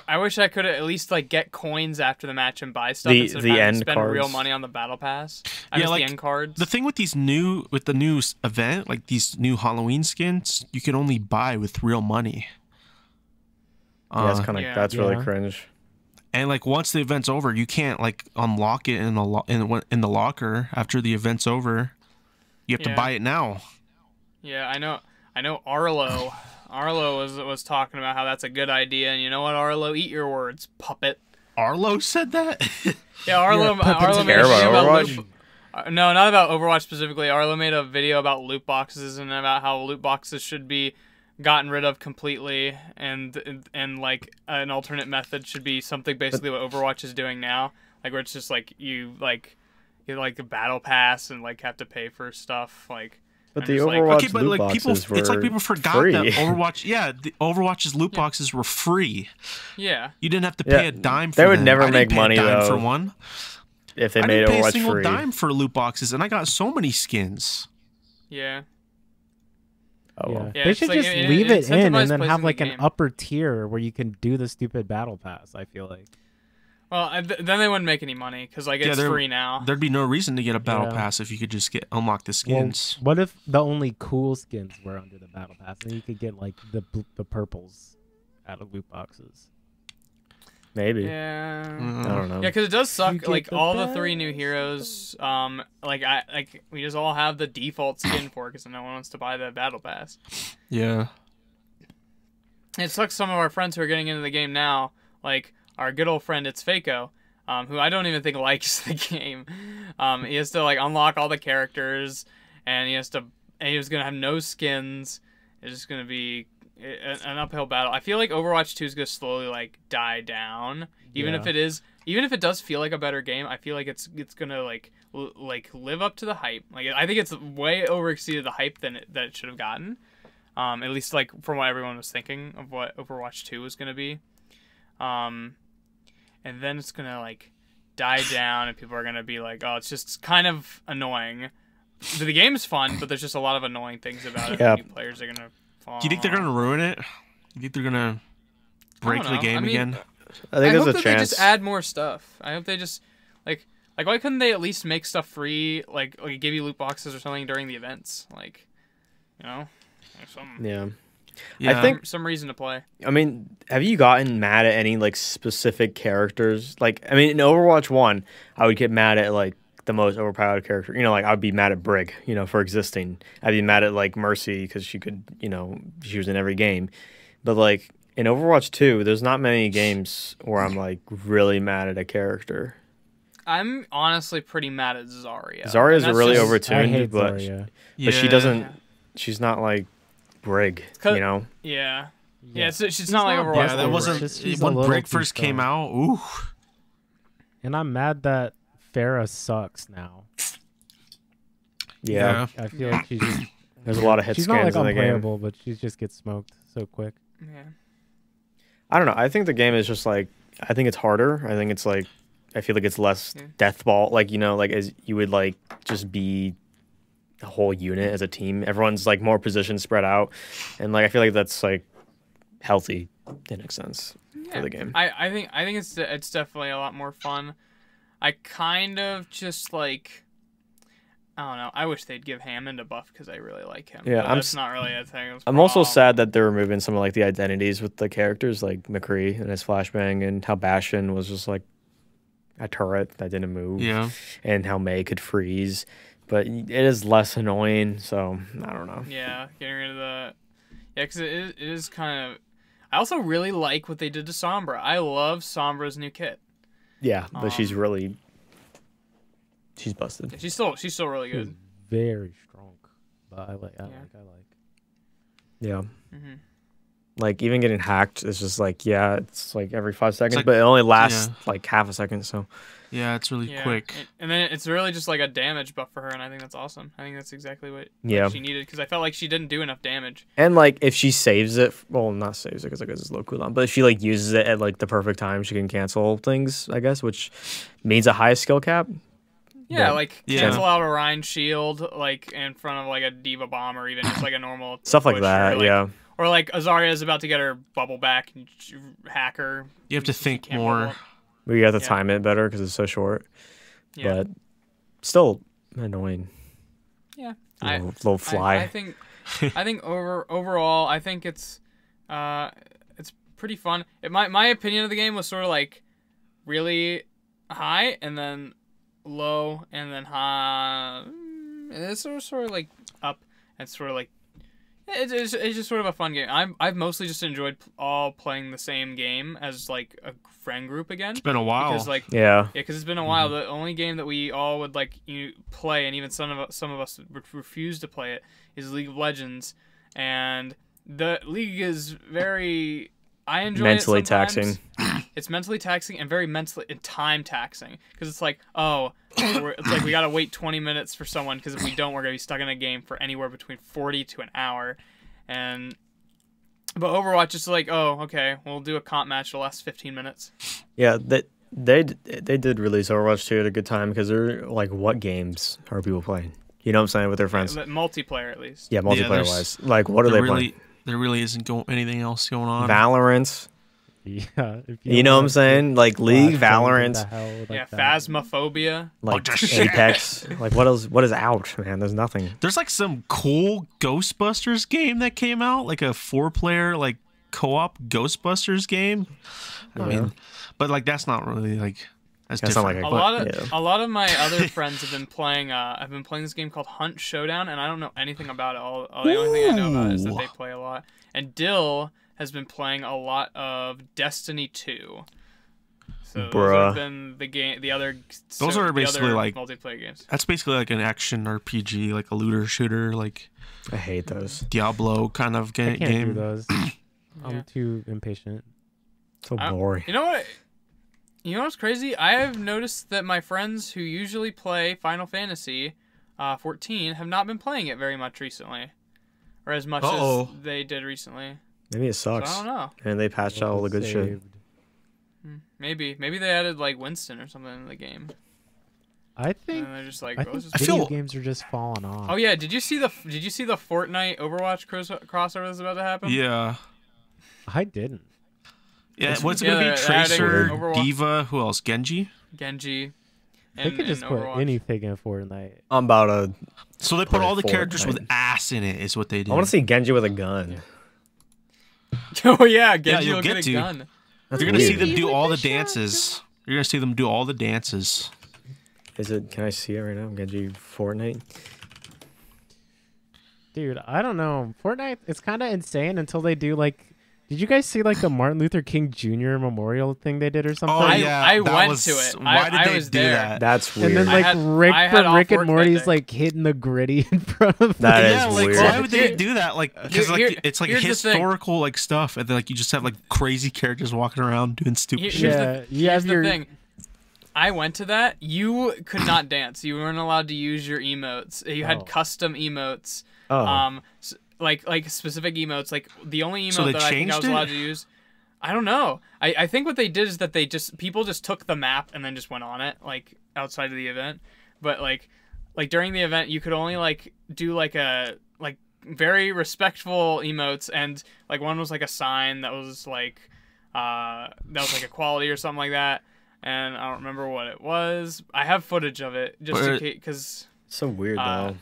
I wish I could at least like get coins after the match and buy stuff
The-
instead of
the
having
end
to spend real
cards.
money on the battle pass. I
Yeah,
miss
like,
the end cards.
The thing with the new event, like these new Halloween skins, you can only buy with real money.
Yeah, that's kind of
Yeah.
that's really
Yeah.
cringe.
And like once the event's over, you can't like unlock it in the locker after the event's over. You have to
Yeah.
buy it now.
Yeah, I know. Arlo was talking about how that's a good idea, and you know what, Arlo, eat your words, puppet.
Arlo said that.
Yeah, Arlo made a
Care
video
about
about
Overwatch?
loot. No, not about Overwatch specifically. Arlo made a video about loot boxes and about how loot boxes should be gotten rid of completely, and like an alternate method should be something basically what Overwatch is doing now, like where it's just like you a battle pass and like have to pay for stuff like.
But
I'm
the
just like,
Overwatch
Okay, but
loot
like people,
boxes were
it's like people forgot
free.
that Overwatch. Yeah, the Overwatch's loot boxes were free.
Yeah.
You didn't have to
Yeah,
pay a dime for
they would
them.
never
I didn't
make
pay a
money,
dime
though.
for one.
if they
I
made
didn't pay a
Overwatch
single
free.
dime for loot boxes, and I got so many skins.
Yeah.
Oh, well.
Yeah,
They
it's
should
like,
just
it
leave it in
incentivizes
and then
plays
have
in the
like an
game.
upper tier where you can do the stupid battle pass. I feel like.
Well, then they wouldn't make any money because like
Yeah,
it's
they're-
free now.
There'd be no reason to get a battle
Yeah.
pass if you could just unlock the
Well,
skins.
what if the only cool skins were under the battle pass, and you could get like the purples out of loot boxes?
Maybe.
Yeah.
I don't know.
Yeah, because it does
You
suck.
get
Like
the
all the 3 new
best.
heroes, we just all have the default skin for because no one wants to buy the battle pass.
Yeah.
It sucks. Some of our friends who are getting into the game now, like our good old friend It's Faco, who I don't even think likes the game. He has to like unlock all the characters, and he was gonna have no skins. It's just gonna be an uphill battle. I feel like Overwatch 2 is gonna slowly like die down, even if it does feel like a better game. I feel like it's gonna like live up to the hype. Like I think it's way overexceeded the hype that it should have gotten. At least like from what everyone was thinking of what Overwatch 2 was gonna be. And then it's gonna like die down, and people are gonna be like, "Oh, it's just kind of annoying." The game's fun, but there's just a lot of annoying things about it.
Yeah.
New players are gonna fall.
Do you think they're gonna ruin it? You think they're gonna break the
know.
game
I mean,
again?
I think
I
there's
hope
a
that
chance.
they just add more stuff. I hope they just like why couldn't they at least make stuff free, like give you loot boxes or something during the events, like some
Yeah.
Yeah.
I think.
some reason to play.
I mean, have you gotten mad at any like specific characters? Like, I mean, in Overwatch 1, I would get mad at like the most overpowered character. You know, like I'd be mad at Brig, you know, for existing. I'd be mad at like Mercy because she could, you know, she was in every game. But like in Overwatch 2, there's not many games where I'm like really mad at a character.
I'm honestly pretty mad at Zarya.
Zarya's really
just,
overtuned,
I hate
but
Zarya.
but she doesn't. She's not like Brig, you know.
Yeah.
Yeah.
Yeah, she's not like Overwatch.
Yeah, that wasn't
She's a
when
little
Brig
too
first came
strong.
out. Ooh.
And I'm mad that Farah sucks now.
Yeah.
I feel like she's just
There's a lot of hit
she's not
scans
like
in the game.
unplayable, but she just gets smoked so quick.
Yeah.
I don't know. I think the game is just like I think it's harder. I think it's like I feel like it's less death ball. Like you know, like as you would like just be a whole unit as a team. Everyone's like more positions spread out, and like I feel like that's like healthy in a sense for the game.
I think it's definitely a lot more fun. I kind of just like I don't know. I wish they'd give Hammond a buff because I really like him.
Yeah,
but that's not really a thing.
I'm also sad that they're removing some of like the identities with the characters, like McCree and his flashbang, and how Bastion was just like a turret that didn't move.
Yeah.
And how Mei could freeze, but it is less annoying. So I don't know.
Yeah, getting rid of the because it is kind of. I also really like what they did to Sombra. I love Sombra's new kit.
Yeah, but she's busted.
She's still really good.
She's very strong, but I like.
Yeah.
Mm-hmm.
Like even getting hacked is just like it's like every 5 seconds,
like-
but it only lasts like half a second. So
Yeah, it's really quick.
And then it's really just like a damage buff for her, and I think that's awesome. I think that's exactly what she needed because I felt like she didn't do enough damage.
and like if she saves it, well, not saves it because like it's low cooldown, but if she like uses it at like the perfect time, she can cancel things, I guess, which means a high skill cap.
Yeah,
Yeah.
like cancel out a Rhine shield like in front of like a Diva bomb or even just like a normal
Stuff like
push,
that.
or, like,
Yeah.
Or like Azaria is about to get her bubble back and hack her.
You have to
She
think
can't
more.
bubble up.
We have to time it better because it's so short.
Yeah.
But still annoying.
Yeah.
Little fly.
I think overall I think it's pretty fun. My opinion of the game was sort of like really high and then low and then high. And it's sort of like up and sort of like it's just sort of a fun game. I've mostly just enjoyed playing the same game as like a friend group again. It's
been a while.
Because like because it's been a while. The only game that we all would like play, and even some of us refuse to play it, is League of Legends. And the league is very. I enjoy
mentally
it sometimes.
taxing.
It's mentally taxing and very mentally and time taxing because it's like it's like we gotta wait 20 minutes for someone because if we don't we're gonna be stuck in a game for anywhere between 40 to an hour, but Overwatch is like okay we'll do a comp match that lasts 15 minutes.
Yeah, they did release Overwatch 2 at a good time because they're like, what games are people playing? You know what I'm saying, with their friends?
Multiplayer at least.
Yeah, multiplayer wise. Like, what are they playing?
There really isn't anything else going on.
Valorant.
Yeah.
You know what I'm saying? Like League, Valorant.
Phasmophobia.
Like Apex. Like what else? What is out, man? There's nothing.
There's like some cool Ghostbusters game that came out, like a 4-player like co-op Ghostbusters game. I mean, but like that's not really like that's different.
Not like
a lot of my other friends have been playing. I've been playing this game called Hunt Showdown, and I don't know anything about it. All the only thing I know about it is that they play a lot. And Dill has been playing a lot of Destiny 2. So those have been the other
basically like
multiplayer games.
That's basically like an action RPG, like a looter shooter, like
I hate those.
Diablo
kind of
game. I can't
game.
do those. I'm too impatient.
So boring.
You know what? You know what's crazy? I have noticed that my friends who usually play Final Fantasy 14 have not been playing it very much recently, or as much as they did recently.
Maybe it sucks.
So I don't know.
And they patched out all the good shit.
Maybe they added like Winston or something in the game.
I think
and they're just like,
video games are just falling off.
Oh yeah, did you see the Fortnite Overwatch crossover that's about to happen?
Yeah.
I didn't.
Yeah, what's it gonna be? Tracer, Diva, who else? Genji.
And,
they could just put anything in Fortnite.
I'm about to.
So they put all the characters with ass in it. Is what they did.
I want to see Genji with a gun.
Oh yeah, Genji will get a gun.
You're gonna see them do all the dances. You're gonna see them do all the dances.
Is it? Can I see it right now? Genji Fortnite.
Dude, I don't know. Fortnite, it's kind of insane until they do like. Did you guys see like the Martin Luther King Jr. memorial thing they did or something?
Oh yeah,
I
that
went
was,
to it.
Why did
I
they
was
do
there.
that?
That's weird.
And then like Rick
I had
from
all
Rick and
Fortnite
Morty's
there.
like hitting the gritty in front of
That
them.
is
Yeah, like
weird.
why would they do that? Like, because
Here-
like it's like
here's the thing.
historical like stuff, and then like you just have like crazy characters walking around doing stupid
Here's
shit.
the-
you have
Here's
your
the thing. I went to that. You could not dance. You weren't allowed to use your emotes. You had
Oh.
custom emotes.
Oh.
Like specific emotes. Like the only
So
emote
they
that I think I was
changed it?
allowed to use. I don't know. I think what they did is that people just took the map and then just went on it like outside of the event. But like during the event, you could only like do like a like very respectful emotes, and like one was like a sign that was like equality or something like that. And I don't remember what it was. I have footage of it just in case, because.
So weird though.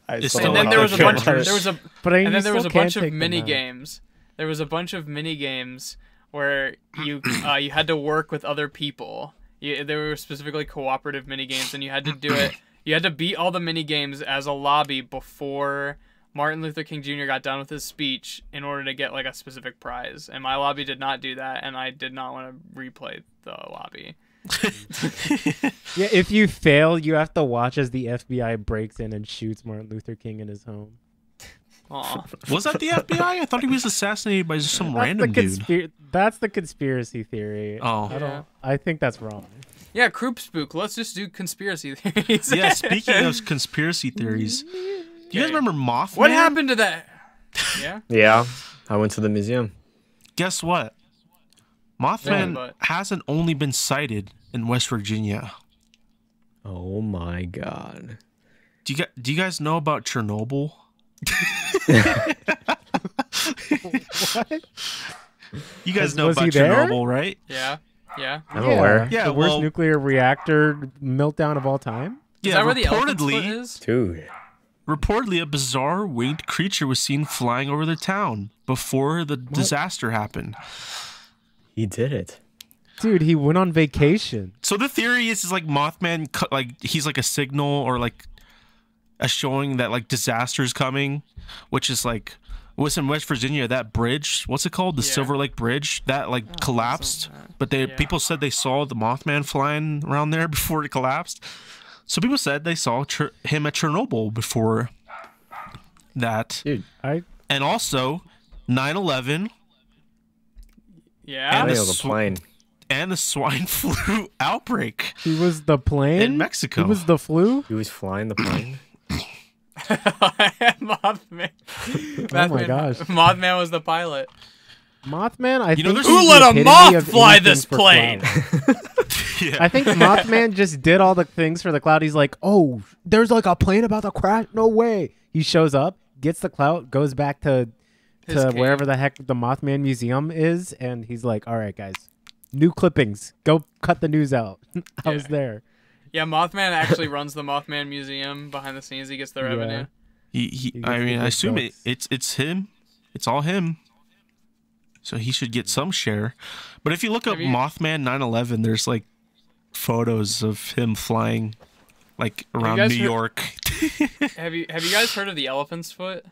I
It's
still
still
And then
don't
there
know
was a
how to
bunch.
character.
There was a.
But I mean,
And
you
then there was
still
a bunch
can't
of
take
mini
them out.
games. There was a bunch of mini games where you you had to work with other people. There were specifically cooperative mini games, and you had to do it. You had to beat all the mini games as a lobby before Martin Luther King Jr. got done with his speech in order to get like a specific prize. And my lobby did not do that, and I did not want to replay the lobby.
Yeah, if you fail, you have to watch as the FBI breaks in and shoots Martin Luther King in his home.
Aw.
Was that the FBI? I thought he was assassanated by just some random dude.
That's the conspiracy theory.
Oh.
I think that's wrong.
Yeah, Kroop Spook. Let's just do conspiracy theories.
Yeah, speaking of conspiracy theories, do you guys remember Mothman?
What happened to that? Yeah.
Yeah, I went to the museum.
Guess what? Mothman
but-
hasn't only been sighted in West Virginia.
Oh my god.
Do you guys know about Chernobyl?
What?
You guys know
Was
about
he there?
Chernobyl, right?
Yeah. Yeah.
I'm aware.
Yeah,
the worst
well-
nuclear reactor meltdown of all time.
Is that where the elephant's foot is?
Dude.
Reportedly, a bizarre winged creature was seen flying over the town before the disaster happened.
He did it.
Dude, he went on vacation.
So the theory is like Mothman, like he's like a signal or like a showing that like disaster's coming, which is like was in West Virginia. That bridge, what's it called? The
Yeah.
Silver Lake Bridge that like collapsed.
something like that.
But
Yeah.
people said they saw the Mothman flying around there before it collapsed. So people said they saw him at Chernobyl before that.
Dude.
And also 9/11
Yeah.
I
And
think it
the
was a plane.
and the swine flu outbreak
He was the plane
in Mexico.
He was the flu.
He was flying the plane.
Mothman.
Oh my gosh.
Mothman was the pilot.
Mothman. I
You know,
think
there's-
he's
Who
the
let a
epitome
moth
of
fly
anything
this
for
plane?
clout.
Yeah.
I think Mothman just did all the things for the cloud. He's like, oh, there's like a plane about to crash. No way. He shows up, gets the clout, goes back to
His cave.
wherever the heck the Mothman Museum is, and he's like, all right, guys, new clippings. Go cut the news out. I was
Yeah.
there.
Yeah, Mothman actually runs the Mothman Museum behind the scenes. He gets the revenue.
He
He
I
gets
mean,
the
I assume
big
it's him. It's all him. So he should get some share. But if you look up
Have you-
Mothman 9/11, there's like photos of him flying like around
guys
New
heard-
York.
Have you guys heard of the elephant's foot?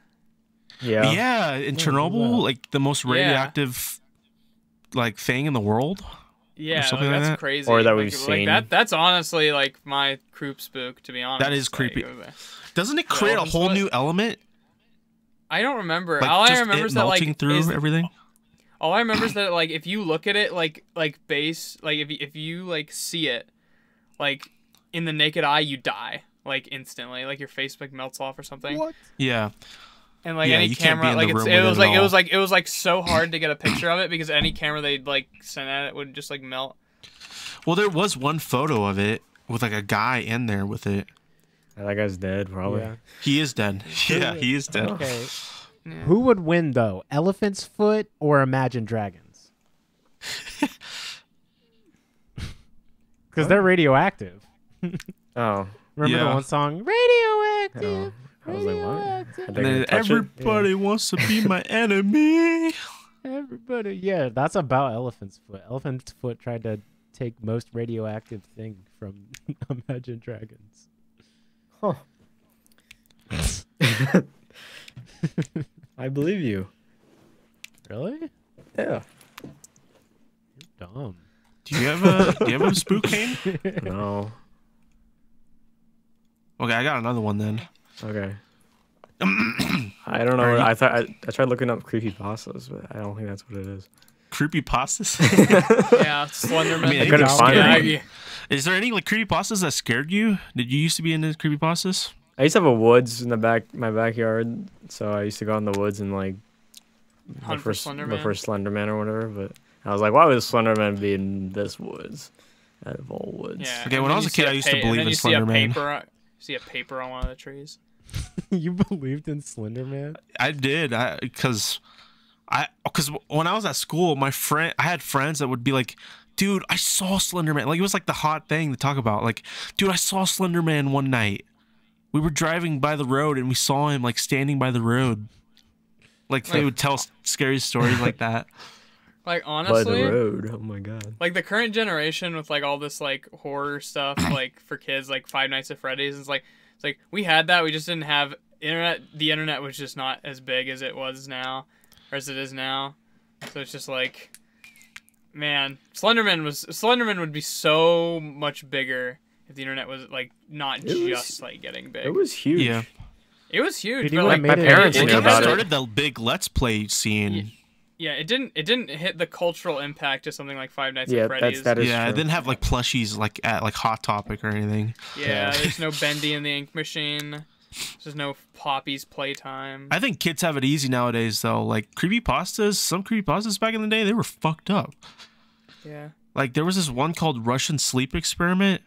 Yeah.
Yeah, in
Yeah,
Chernobyl,
yeah.
like the most
Yeah.
radioactive like thing in the world.
Yeah,
something
like,
like
that's
that?
crazy.
Or that we've
like,
seen.
That's honestly like my Kroop Spook, to be honest.
That is creepy.
Like,
Doesn't it create a
elephant's
whole
foot?
new element?
I don't remember.
Like
All I
just
remember
it
is that
melting
like
through everything.
all I remember is that like if you look at it like base like if you like see it like in the naked eye, you die like instantly, like your face like melts off or something.
What?
Yeah.
And like
Yeah,
any
you can't be
camera,
in
like
the
it's,
room
it
with
was
it
like
at
it was
all.
like it was like so hard to get a picture of it because any camera they'd like send at it would just like melt.
Well, there was one photo of it with like a guy in there with it.
That guy's dead, probably.
Yeah.
He is dead. Yeah, he is dead.
Okay.
Yeah.
Who would win though? Elephant's foot or Imagine Dragons? Because they're radioactive.
Oh.
Remember the
Yeah.
one song, Radioactive?
I was like, what?
Radioactive.
Are
And
they gonna
then
touch it?
everybody wants to be my enemy.
Everybody, yeah, that's about Elephant's foot. Elephant's foot tried to take most radioactive thing from Imagine Dragons.
Huh. I believe you.
Really?
Yeah.
You're dumb.
Do you have a spook cane?
No.
Okay, I got another one then.
Okay. I don't know. I thought I tried looking up creepypastas, but I don't think that's what it is.
Creepypastas?
Yeah, Slenderman.
I mean,
I couldn't find it.
yeah.
Is there any like creepypastas that scared you? Did you used to be into creepypastas?
I used to have a woods in my backyard, so I used to go in the woods and like
Hunt for Slenderman.
look for Slenderman or whatever. But I was like, why would Slenderman be in this woods out of all woods?
Yeah.
Okay,
and
when
then
I was
you
a kid,
see
I used to believe
and then
in
you see a
Slenderman.
see a paper on one of the trees.
You believed in Slenderman?
I did, because when I was at school, I had friends that would be like, dude, I saw Slenderman. Like, it was like the hot thing to talk about. Like, dude, I saw Slenderman one night. We were driving by the road and we saw him like standing by the road. Like, they would tell scary stories like that.
Like,
By
honestly,
the road. Oh my god.
like the current generation with like all this like horror stuff, like for kids, like Five Nights at Freddy's, it's like we had that, we just didn't have internet. The internet was just not as big as it was now, or as it is now. So it's just like, man, Slenderman would be so much bigger if the internet was like not just like getting big.
It was huge.
Yeah.
It was huge.
Dude,
But
you
like
my
made it-
parents
It
knew
kind of
about it.
started the big Let's Play scene.
yeah, it didn't hit the cultural impact of something like Five Nights
Yeah,
at Freddy's.
that is
Yeah,
true.
it didn't have like plushies like at like Hot Topic or anything.
Yeah, there's no Bendy and the Ink Machine. There's no Poppy's Playtime.
I think kids have it easy nowadays though. Like some creepypastas back in the day, they were fucked up.
Yeah.
Like there was this one called Russian Sleep Experiment.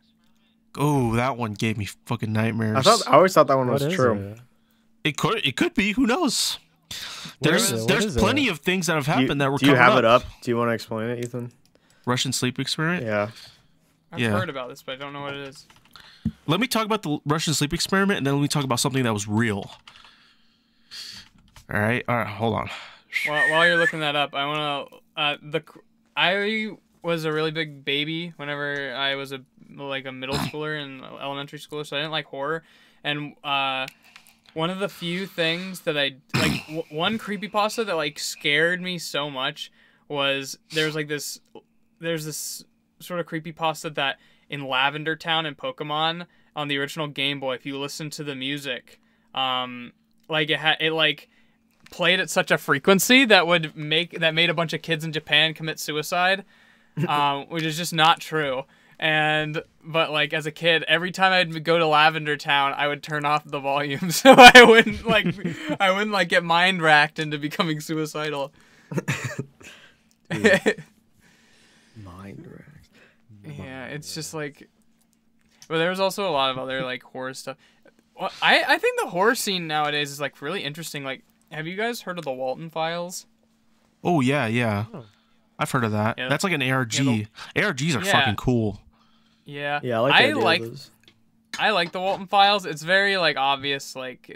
Oh, that one gave me fucking nightmares.
I always thought that one
What
was
is
true.
it?
It could be. Who knows?
What is it? What
There's
is
plenty
it?
of things that have happened that were
Do you
covered
have it up? Do you want to explain it, Ethan?
Russian Sleep Experiment.
Yeah.
I've
Yeah.
heard about this, but I don't know what it is.
Let me talk about the Russian Sleep Experiment, and then let me talk about something that was real. All right, hold on.
While you're looking that up, I want to. I was a really big baby whenever I was a middle schooler and elementary schooler, so I didn't like horror. And one of the few things that I like, one creepypasta that like scared me so much was there's this sort of creepypasta that in Lavender Town in Pokemon on the original Game Boy, if you listen to the music, like it played at such a frequency that made a bunch of kids in Japan commit suicide, which is just not true. But like as a kid, every time I'd go to Lavender Town, I would turn off the volume so I wouldn't get mind racked into becoming suicidal.
Mind rack.
Yeah, it's just like. But there was also a lot of other like horror stuff. Well, I think the horror scene nowadays is like really interesting. Like, have you guys heard of the Walton Files?
Oh yeah.
Oh.
I've heard of that.
Yeah.
That's like an ARG.
Yeah,
ARGs are
Yeah.
fucking cool.
Yeah.
Yeah, I like the idea of those.
I like the Walton Files. It's very like obvious. Like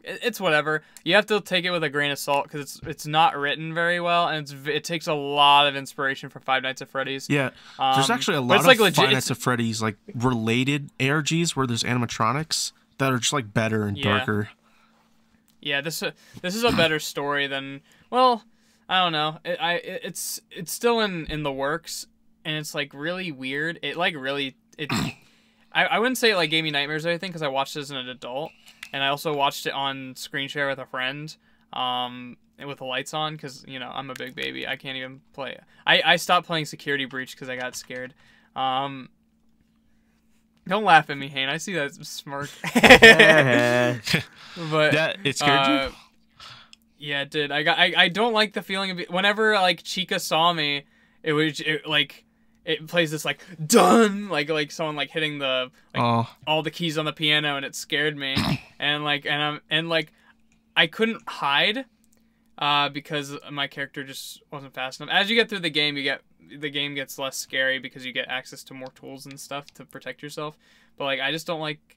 it's whatever. You have to take it with a grain of salt because it's not written very well, and it takes a lot of inspiration from Five Nights at Freddy's.
Yeah, there's actually a
but
lot
it's
of
like legit-
Five
it's-
Nights at Freddy's like related ARGs where there's animatronics that are just like better and
Yeah.
darker.
Yeah, this is a better story than, well, I don't know. It's still in the works, and it's like really weird. I wouldn't say it like gave me nightmares or anything because I watched it as an adult, and I also watched it on screen share with a friend, with the lights on because I'm a big baby. I can't even play. I stopped playing Security Breach because I got scared. Don't laugh at me, Hayne. I see that smirk. But
Yeah, it scared you.
Yeah, it did. I don't like the feeling of whenever like Chica saw me, it plays this like done like someone like hitting the all the keys on the piano, and it scared me. and I couldn't hide because my character just wasn't fast enough. As you get through the game, the game gets less scary because you get access to more tools and stuff to protect yourself. But like I just don't like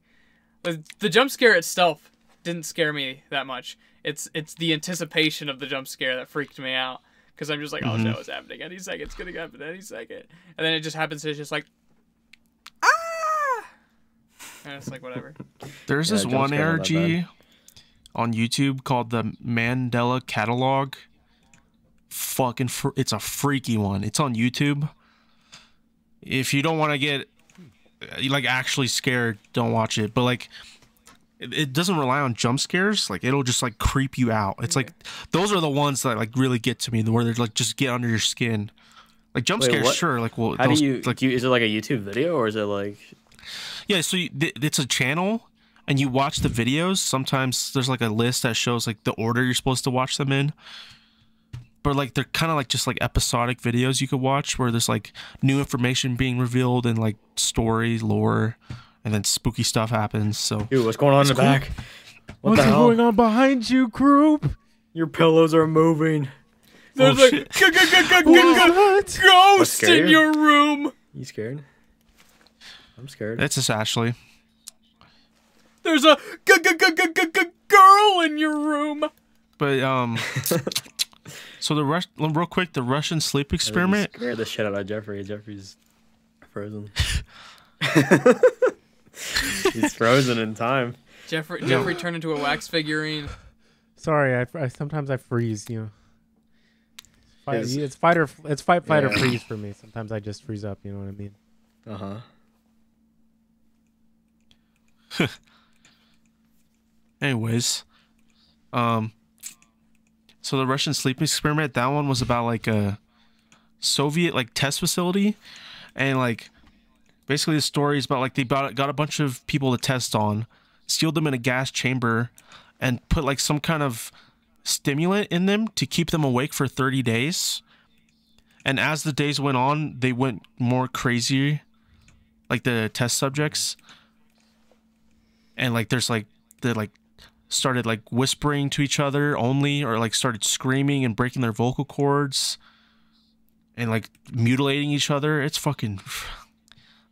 the jump scare itself didn't scare me that much. It's the anticipation of the jump scare that freaked me out because I'm just like, oh no, it's happening any second. It's gonna happen any second, and then it just happens. It's just like, ah, and it's like whatever.
There's this
jump
one
scare not that
ARG on YouTube called the Mandela Catalog. Fucking, it's a freaky one. It's on YouTube. If you don't want to get like actually scared, don't watch it. But like, it doesn't rely on jump scares. Like, it'll just like creep you out. It's like those are the ones that like really get to me, where they're like just get under your skin. Like jump scares,
what?
sure. Like, well,
How
those,
do you
like?
is it like a YouTube video or is it like?
Yeah, so it's a channel, and you watch the videos. Sometimes there's like a list that shows like the order you're supposed to watch them in. But like they're kind of like just like episodic videos you could watch where there's like new information being revealed and like story, lore, and then spooky stuff happens. So
Dude, what's going on in the back? What
What's
the hell?
going on behind you, Kroop?
Your pillows are moving.
There's
Oh,
a
shit.
What?
ghost
scared
in
you?
your room.
You scared? I'm scared.
That's just Ashley.
There's a girl in your room.
But so real quick, the Russian sleep experiment.
Scared the shit out of Jeffrey. Jeffrey's frozen. He's frozen in time.
Jeffrey turned into a wax figurine.
Sorry, I sometimes I freeze. You know,
Is-
it's fight or
Yeah.
freeze for me. Sometimes I just freeze up. You know what I mean?
Anyways, so the Russian sleep experiment, that one was about like a Soviet like test facility, and like basically the story is about like they got a bunch of people to test on, sealed them in a gas chamber, and put like some kind of stimulant in them to keep them awake for 30 days. And as the days went on, they went more crazy, like the test subjects. And like there's like they like started like whispering to each other only, or like started screaming and breaking their vocal cords and like mutilating each other. It's fucking,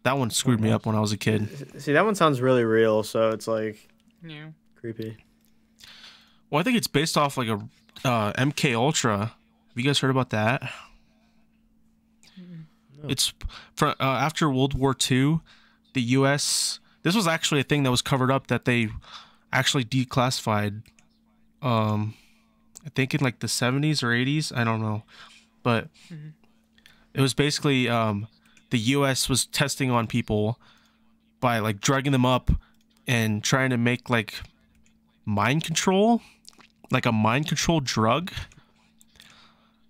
that one screwed me up when I was a kid.
See, that one sounds really real, so it's like
Yeah.
creepy.
Well, I think it's based off like a MK Ultra. Have you guys heard about that?
No.
It's from after World War II, the U.S. This was actually a thing that was covered up that they actually declassified. I think in like the 70s or 80s. I don't know, but it was basically the U.S. was testing on people by like drugging them up and trying to make like mind control, like a mind control drug.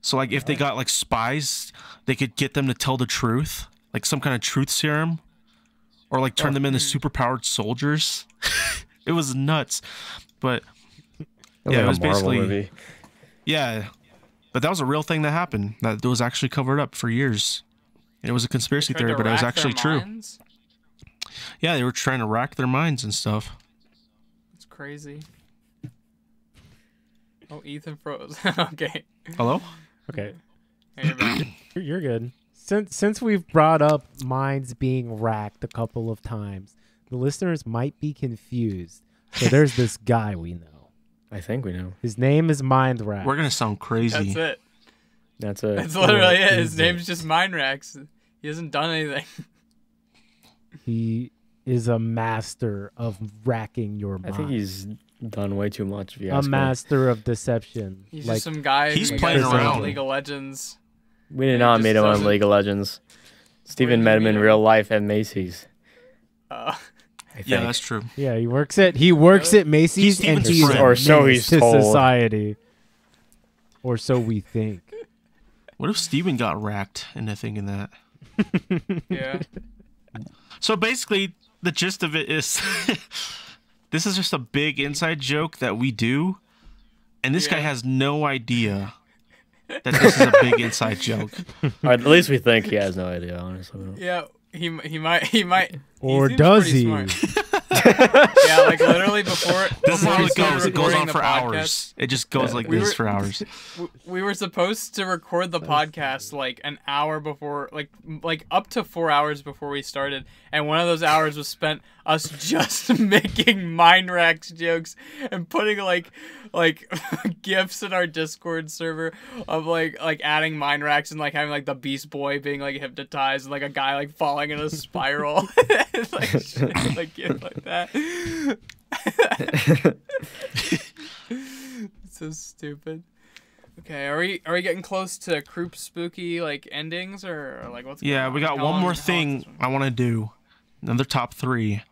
So like if they got like spies, they could get them to tell the truth, like some kind of truth serum, or like turn them into superpowered soldiers. It was nuts, but yeah, it was basically
movie.
yeah. But that was a real thing that happened. That was actually covered up for years. It was a conspiracy theory, but it was actually true. Yeah, they were trying to rack their minds and stuff.
It's crazy. Oh, Ethan froze. Okay.
Hello?
Okay,
Hey, you're back.
you're good. Since we've brought up minds being racked a couple of times, the listeners might be confused. So there's this guy we know.
I think we know.
His name is Mind Rack.
We're gonna sound crazy.
That's it.
That's it.
That's literally it. His
is
name's just Mind Wracks. He hasn't done anything.
He is a master of racking your mind.
I think he's done way too much. If you
a
ask me.
master of deception.
He's
like
just some guy
He's
who
playing
gets on
around.
League of Legends.
We did
He
not
just
meet him on
doesn't-
League of Legends. Stephen
did
met
you
him
meet
in
him?
real life at Macy's.
Uh,
I think.
Yeah, that's true.
yeah, he works at Macy's,
He's
and
Steven's
he's
friend.
a
Or so
menace
he's
to
told.
society. Or so we think.
What if Steven got racked into thinking that?
yeah.
So basically, the gist of it is this is just a big inside joke that we do, and this guy
Yeah.
has no idea that this is a big inside joke.
Or at least we think he has no idea. Honestly, we don't.
Yeah. He might.
Or
seems
does
pretty
he?
smart. Yeah, like literally before.
This is
before
how
we
it
started
goes. It goes
recording
on
the
for
podcast,
hours. It just goes like
We
this
were-
for hours.
We were supposed to record the podcast like an hour before, like up to 4 hours before we started, and one of those hours was spent us just making Wracks jokes and putting like gifs in our Discord server of like adding Wracks and like having like the Beast Boy being like hypnotized and like a guy like falling in a spiral, like shit, like gifs like that. It's so stupid. Okay, are we getting close to Kroop spooky like endings or like what's going
Yeah,
on?
we got
How
one
long-
more
how long is
thing
this one?
I want to do. Another top 3.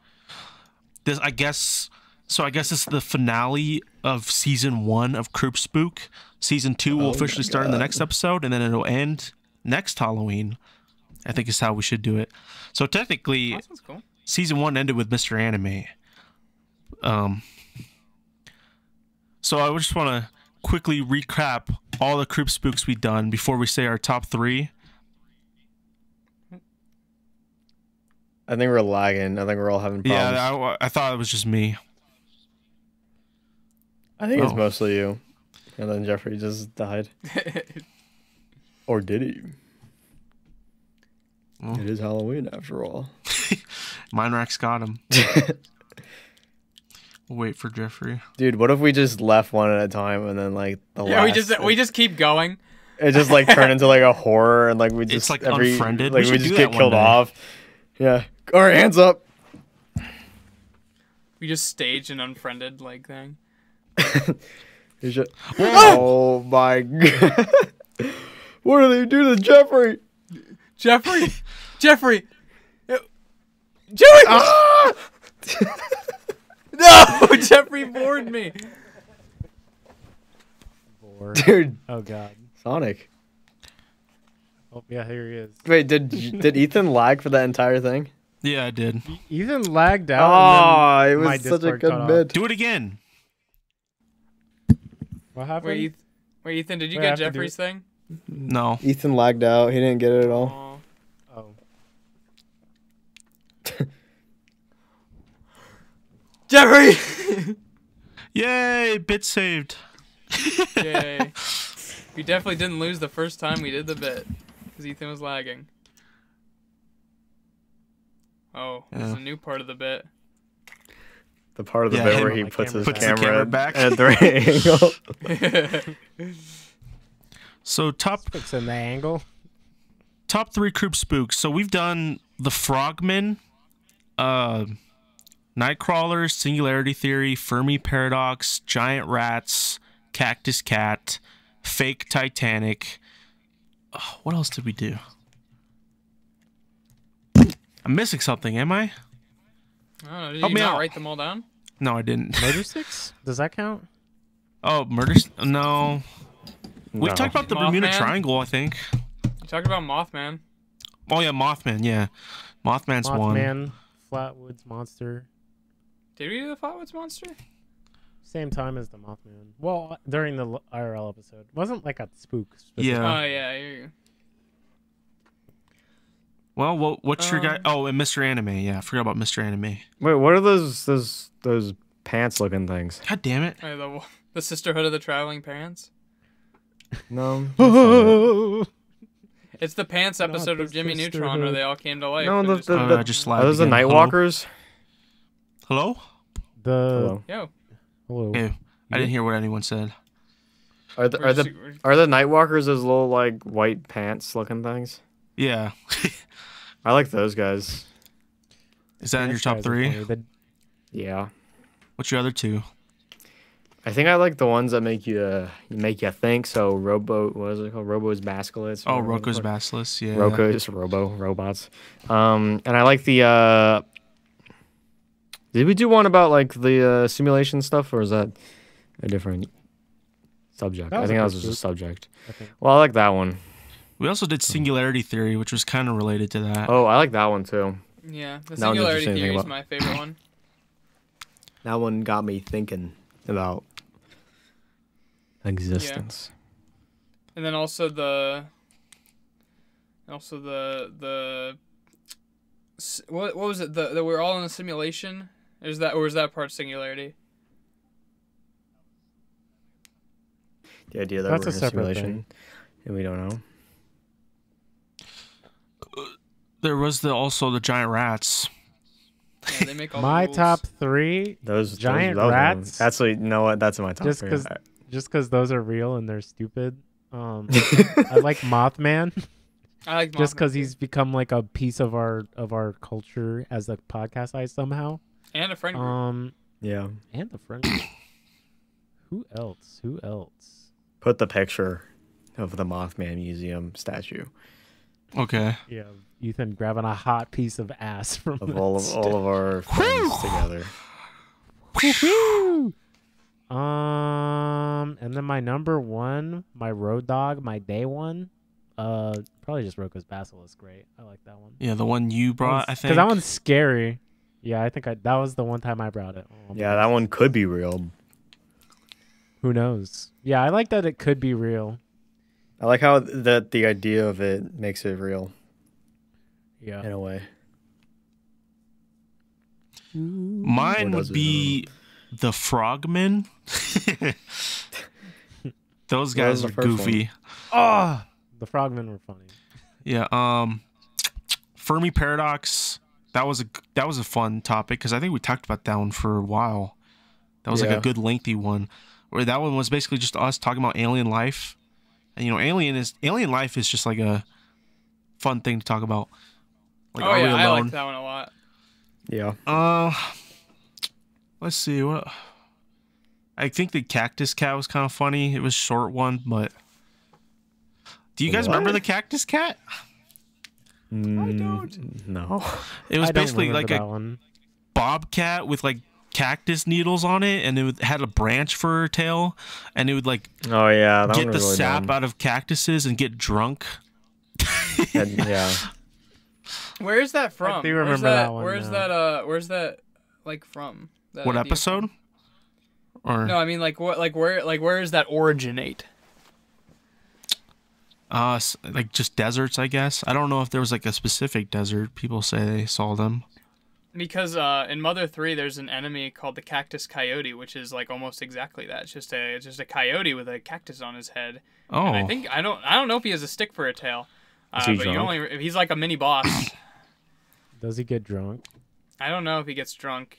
This, I guess. So I guess it's the finale of season 1 of Kroop Spook. Season 2 will officially start in the next episode, and then it'll end next Halloween. I think is how we should do it. So technically,
That sounds cool.
season 1 ended with Mr. Anime. So I just want to quickly recap all the Kroop Spooks we've done before we say our top 3.
I think we're lagging. I think we're all having problems.
Yeah, I thought it was just me.
I think it's
Oh.
mostly you. And then Jeffrey just died. Or did he?
Oh.
It is Halloween after all.
Wracks got him. We'll wait for Jeffrey.
Dude, what if we just left one at a time and then like the
Yeah,
last...
we just keep going.
It just like turned into like a horror and like we just
It's like Unfriended.
Like
We
we
should
just
do
get
that one
killed
day.
off. Yeah. All right, hands up.
We just stage an unfriended like thing.
You should... Oh my god. What are they doing to Jeffrey?
Jeffrey, Jeffrey, Joey!
Ah!
No, Jeffrey bored me.
Dude,
Oh god.
Sonic.
Oh yeah, here he is.
Wait, did Ethan lag for that entire thing?
Yeah, I did.
Ethan lagged out.
Oh,
and
it
then my
was such a
Discord
good
cut off.
bid.
Do it again.
What happened?
Wait, Ethan, did you
Wait, I
get
have to do
Jeffrey's thing?
No.
Ethan lagged out. He didn't get it at all.
Oh.
Oh.
Jeffrey!
Yay! Bit saved.
Yay. We definitely didn't lose the first time we did the bit. Because Ethan was lagging. Oh, there's
Yeah.
a new part of the bit.
The part of the
Yeah,
bit
him
where
on
he
my
puts
camera
his
back.
Puts the
camera
camera back.
at the right angle.
So top
Fixing the angle.
3 Kroop Spooks. So we've done the Frogmen, Nightcrawlers, Singularity Theory, Fermi Paradox, Giant Rats, Cactus Cat, Fake Titanic. Oh, what else did we do? I'm missing something, am I?
I don't know, did
Help
you
me
not
out.
write them all down?
No, I didn't.
Murder Six? Does that count?
Oh, Murder... No. We've
No.
talked about the Bermuda
Mothman?
Triangle, I think.
You talked about Mothman.
Oh, yeah, Mothman, yeah. Mothman's one.
Mothman, Flatwoods Monster.
Did we do the Flatwoods Monster?
Same time as the Mothman. Well, during the IRL episode. Wasn't like a spook.
Yeah.
Oh, yeah, here you go.
Well, what's your guy? Oh, and Mr. Anime. Yeah, I forgot about Mr. Anime.
Wait, what are those pants looking things?
God damn it.
The Sisterhood of the Traveling Pants.
No.
It's the Pants episode
the
of Jimmy Neutron where
Sisterhood.
they all came to life.
No,
and
the-
just-
the-
I just
Are
lagged
those the
again.
Nightwalkers?
Hello?
The
Hello.
Yo.
hello.
Ew. I didn't hear what anyone said.
Are the Nightwalkers those little like white pants looking things?
Yeah.
I like those guys.
Is that in your
Those
top
guys are
3?
funny. The-
Yeah.
What's your other 2?
I think I like the ones that make you think. So what is it called? Robo's Basculets.
Oh, Roko's Basilisk. Yeah.
Robo's robots. And I like the. Did we do one about like the simulation stuff, or is that a different subject?
That
I
was
think
a
that was
good
just a
group.
subject.
I think.
Well, I like that one.
We also did Singularity Theory, which was kind of related to that.
Oh, I like that one too.
Yeah, the
That one did you
Singularity
say anything
Theory is
about?
my favorite one.
That one got me thinking about existence.
And then also what was it? The we're all in a simulation. Or is that part singularity?
The idea that
That's
we're
a
in a
separate
simulation
thing.
and we don't know.
There was also the giant rats.
Yeah, they make all
My
the rules.
top 3,
Those
giant
those
rats.
Actually, you know what? That's in my top
Just
three.
because those are real and they're stupid. I like Mothman.
I like
Just
Mothman,
because
too.
he's become like a piece of our culture as a podcast eye somehow.
And a friend group.
Yeah.
And the friend. Who else?
Put the picture of the Mothman Museum statue
Okay.
Yeah, Ethan grabbing a hot piece of ass from
of all of our friends together.
Woo-hoo! And then my number 1, my road dog, my day one. Probably just Roko's Basilisk. Great, I like that one.
Yeah, the one you brought, I think.
Because that one's scary. Yeah, I think that was the one time I brought it. Oh,
Yeah, that one could be real.
Who knows? Yeah, I like that it could be real.
I like how that the idea of it makes it real
Yeah.
in a way.
Mine
Or
would
does it?
be the Frogmen. Those
What was
guys
the
are
first
goofy.
Oh, the frogmen were funny.
Yeah. Fermi Paradox. That was a fun topic because I think we talked about that one for a while. That was like
Yeah.
a good lengthy one. Where that one was basically just us talking about alien life. And alien life is just like a fun thing to talk about. Like,
Oh
are we
yeah, I
alone?
like that one a lot.
Yeah.
Let's see what. I think the Cactus Cat was kind of funny. It was a short one, but do you guys remember
What?
the Cactus Cat?
I don't.
No.
It was
I don't
basically
remember
like
that
a
one.
bobcat with like cactus needles on it, and had a branch for a tail, and it would like
Oh yeah, that
get
one
the
was really
sap
dumb.
out of cactuses and get drunk.
Yeah.
Where is that from?
do remember that one
Where's
now.
Where's that like from? That
What
idea
episode?
from?
Or
No, I mean like what? Like where does that originate?
like just deserts, I guess. I don't know if there was like a specific desert. People say they saw them.
Because in Mother 3, there's an enemy called the Cactus Coyote, which is like almost exactly that. It's just a coyote with a cactus on his head.
Oh,
And I think I don't know if he has a stick for a tail.
Is he
but
drunk?
he's like a mini boss.
Does he get drunk?
I don't know if he gets drunk.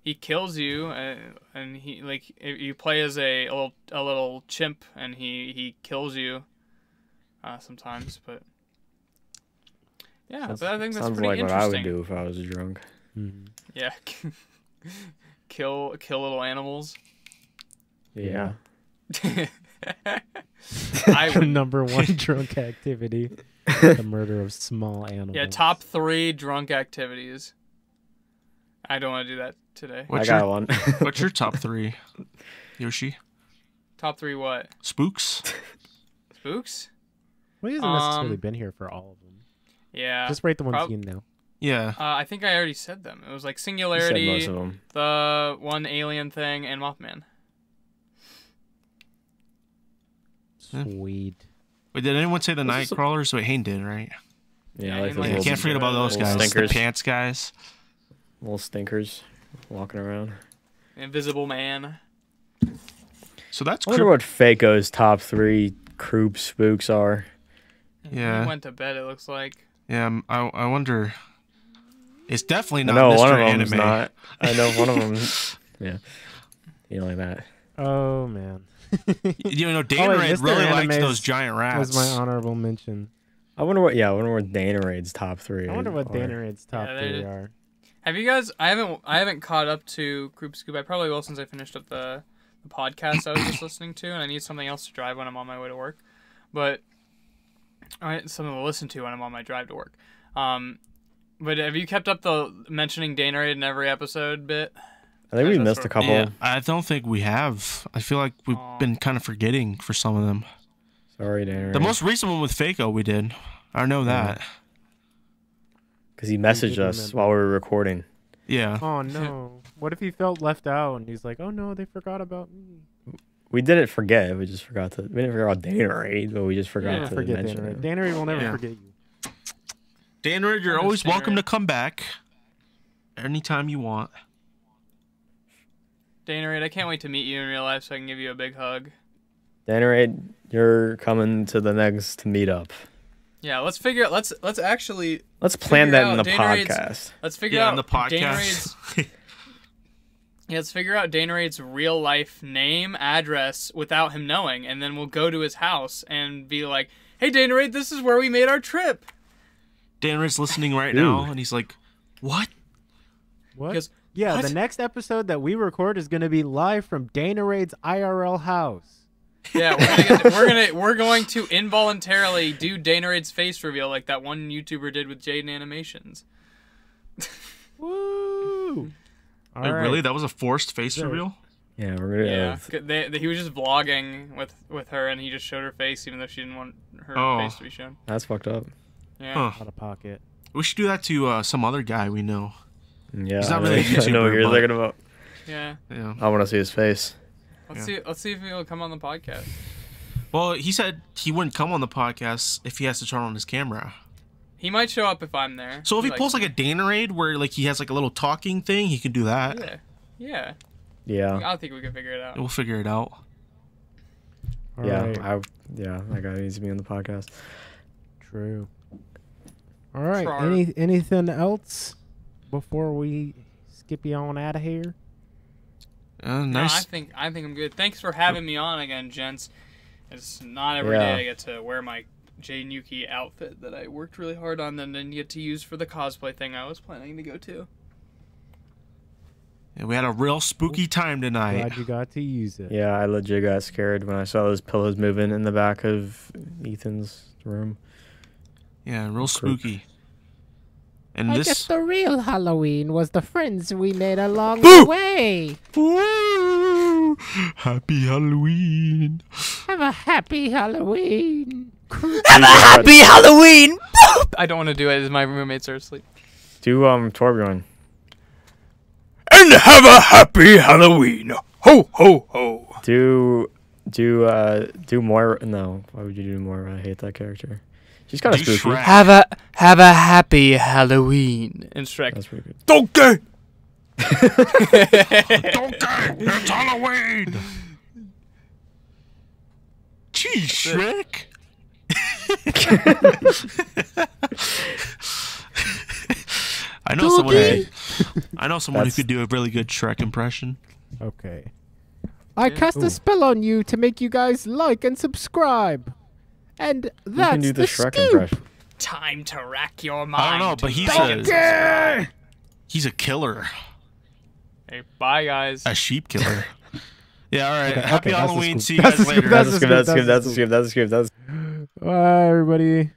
He kills you, and he like if you play as a little chimp, and he kills you sometimes. But yeah, but I think that's
Sounds
pretty
like what I
interesting.
would do if I was drunk.
Mm-hmm.
Yeah, kill little animals.
Yeah.
I
The
would.
number 1 drunk activity: the murder of small animals.
Yeah, top 3 drunk activities. I don't want to do that today.
I
what's
got
your
one.
what's your top 3, Yoshi?
Top 3 what?
Spooks.
Spooks?
Well, he hasn't necessarily been here for all of them.
Yeah.
Just rate the ones
prob-
you know.
Yeah.
I think I already said them. It was like
You said
Singularity,
most of them.
the one alien thing, and Mothman.
Yeah.
Sweet.
Wait, did anyone say the
This is a-
Nightcrawlers? Wait, Hayne did, right?
Yeah,
Yeah,
like
and,
those
like,
little,
Can't forget about those
little
guys.
stinkers.
The pants guys.
little stinkers walking around.
Invisible Man.
So that's
I wonder
Kroop.
what Fako's top 3 Kroop Spooks are.
Yeah.
He went to bed, it looks like.
Yeah, I wonder. It's definitely
I
not
know
Mr.
one of them's
Anime.
not. I know one of them. Yeah. You know, like that.
Oh man.
You know, Dan
wait,
Red
Mr.
really likes
Anime's
those giant rats.
Was my honorable mention.
I wonder what Dana Raid's top 3
I wonder what
are.
Dana Raid's top
Yeah,
3
they-
are.
Have you guys? I haven't caught up to Kroop Scoop. I probably will since I finished up the podcast I was just listening to, and I need something else to drive when I'm on my way to work. But something to listen to when I'm on my drive to work. But have you kept up the mentioning Dana Raid in every episode bit?
I think we
That's
missed a
what-
couple.
Yeah, I don't think we have. I feel like we've
Aw.
been kind of forgetting for some of them.
Sorry, Dana Raid.
The most recent one with Fako we did. I know that.
Because he messaged
did
us
remember.
while we were recording.
Yeah.
Oh no. What if he felt left out and he's like, "Oh no, they forgot about me."
We didn't forget. We just forgot to. We didn't forget about Dana Raid, but we just forgot
Don't
to
forget
mention
Dana Raid.
it.
Dana Raid will never
Yeah.
forget you.
Dan Red, you're
I
always
understand,
welcome
right?
to come back. anytime you want.
Danerade, I can't wait to meet you in real life so I can give you a big hug.
Danerade, you're coming to the next meetup.
Yeah, let's figure out. Let's actually.
Let's plan that in the
Danerade's-
podcast.
Let's figure out
in the podcast.
Danerade's. Yeah, let's figure out Danerade's real life name, address without him knowing, and then we'll go to his house and be like, "Hey, Danerade, this is where we made our trip."
Danner's listening right now, and he's like, "What?"
What?
Because
Yeah,
what?
the next episode that we record is going to be live from Danerade's IRL house.
Yeah, we're going to involuntarily do Danerade's face reveal like that one YouTuber did with Jaden Animations.
Woo! All
Wait,
right.
really? That was a forced face
So-
reveal?
Yeah, we're gonna.
Yeah, he was just vlogging with her, and he just showed her face, even though she didn't want her face to be shown.
That's fucked up.
Yeah.
Huh.
Out of pocket.
We should do that to some other guy we know.
Yeah,
He's not really a
I know what
YouTuber,
you're
but-
thinking about.
Yeah.
Yeah.
I want to see his face.
Let's see if he'll come on the podcast.
Well, he said he wouldn't come on the podcast if he has to turn on his camera.
He might show up if I'm there.
So if he pulls like a Danerade where like he has like a little talking thing, he can do that.
Yeah.
Yeah,
I think we can figure it out.
We'll figure it out.
All
yeah,
right.
that guy needs to be on the podcast.
True. All right.
Trar.
Anything else before we skip you on out of here?
No,
Nice.
I think I'm good. Thanks for having me on again, gents. It's not every day I get to wear my Jay Nuki outfit that I worked really hard on and then get to use for the cosplay thing I was planning to go to.
Yeah, we had a real spooky time tonight.
Glad you got to use it.
Yeah, I legit got scared when I saw those pillows moving in the back of Ethan's room.
Yeah, real spooky. And
I
this
guess the real Halloween was the friends we made along the way.
Woo! Happy Halloween.
Have a happy Halloween.
Happy
Halloween! I don't want to do it as my roommates are asleep.
Do Torbjorn.
And have a happy Halloween! Ho, ho, ho!
Do Moira. No, why would you do Moira? I hate that character. She's kind of
Do
spooky.
Shrek.
Have a happy Halloween. And Shrek.
That's pretty good.
Donkey!
Donkey! It's Halloween! Jeez, Shrek! I know someone. I know someone who
That's-
could do a really good Shrek impression.
Okay. I cast a spell on you to make you guys like and subscribe. And
You
that's
can do the Shrek
scoop.
impression.
Time to rack your mind.
I don't know, but he's a killer,
Hey, bye, guys.
a sheep killer. Yeah, all right.
Okay,
Happy
that's a
Halloween.
scoop.
See you
That's
guys
a scoop.
later.
That's a skip. That's a skip. That's a skip. That's a skip.
Bye, everybody.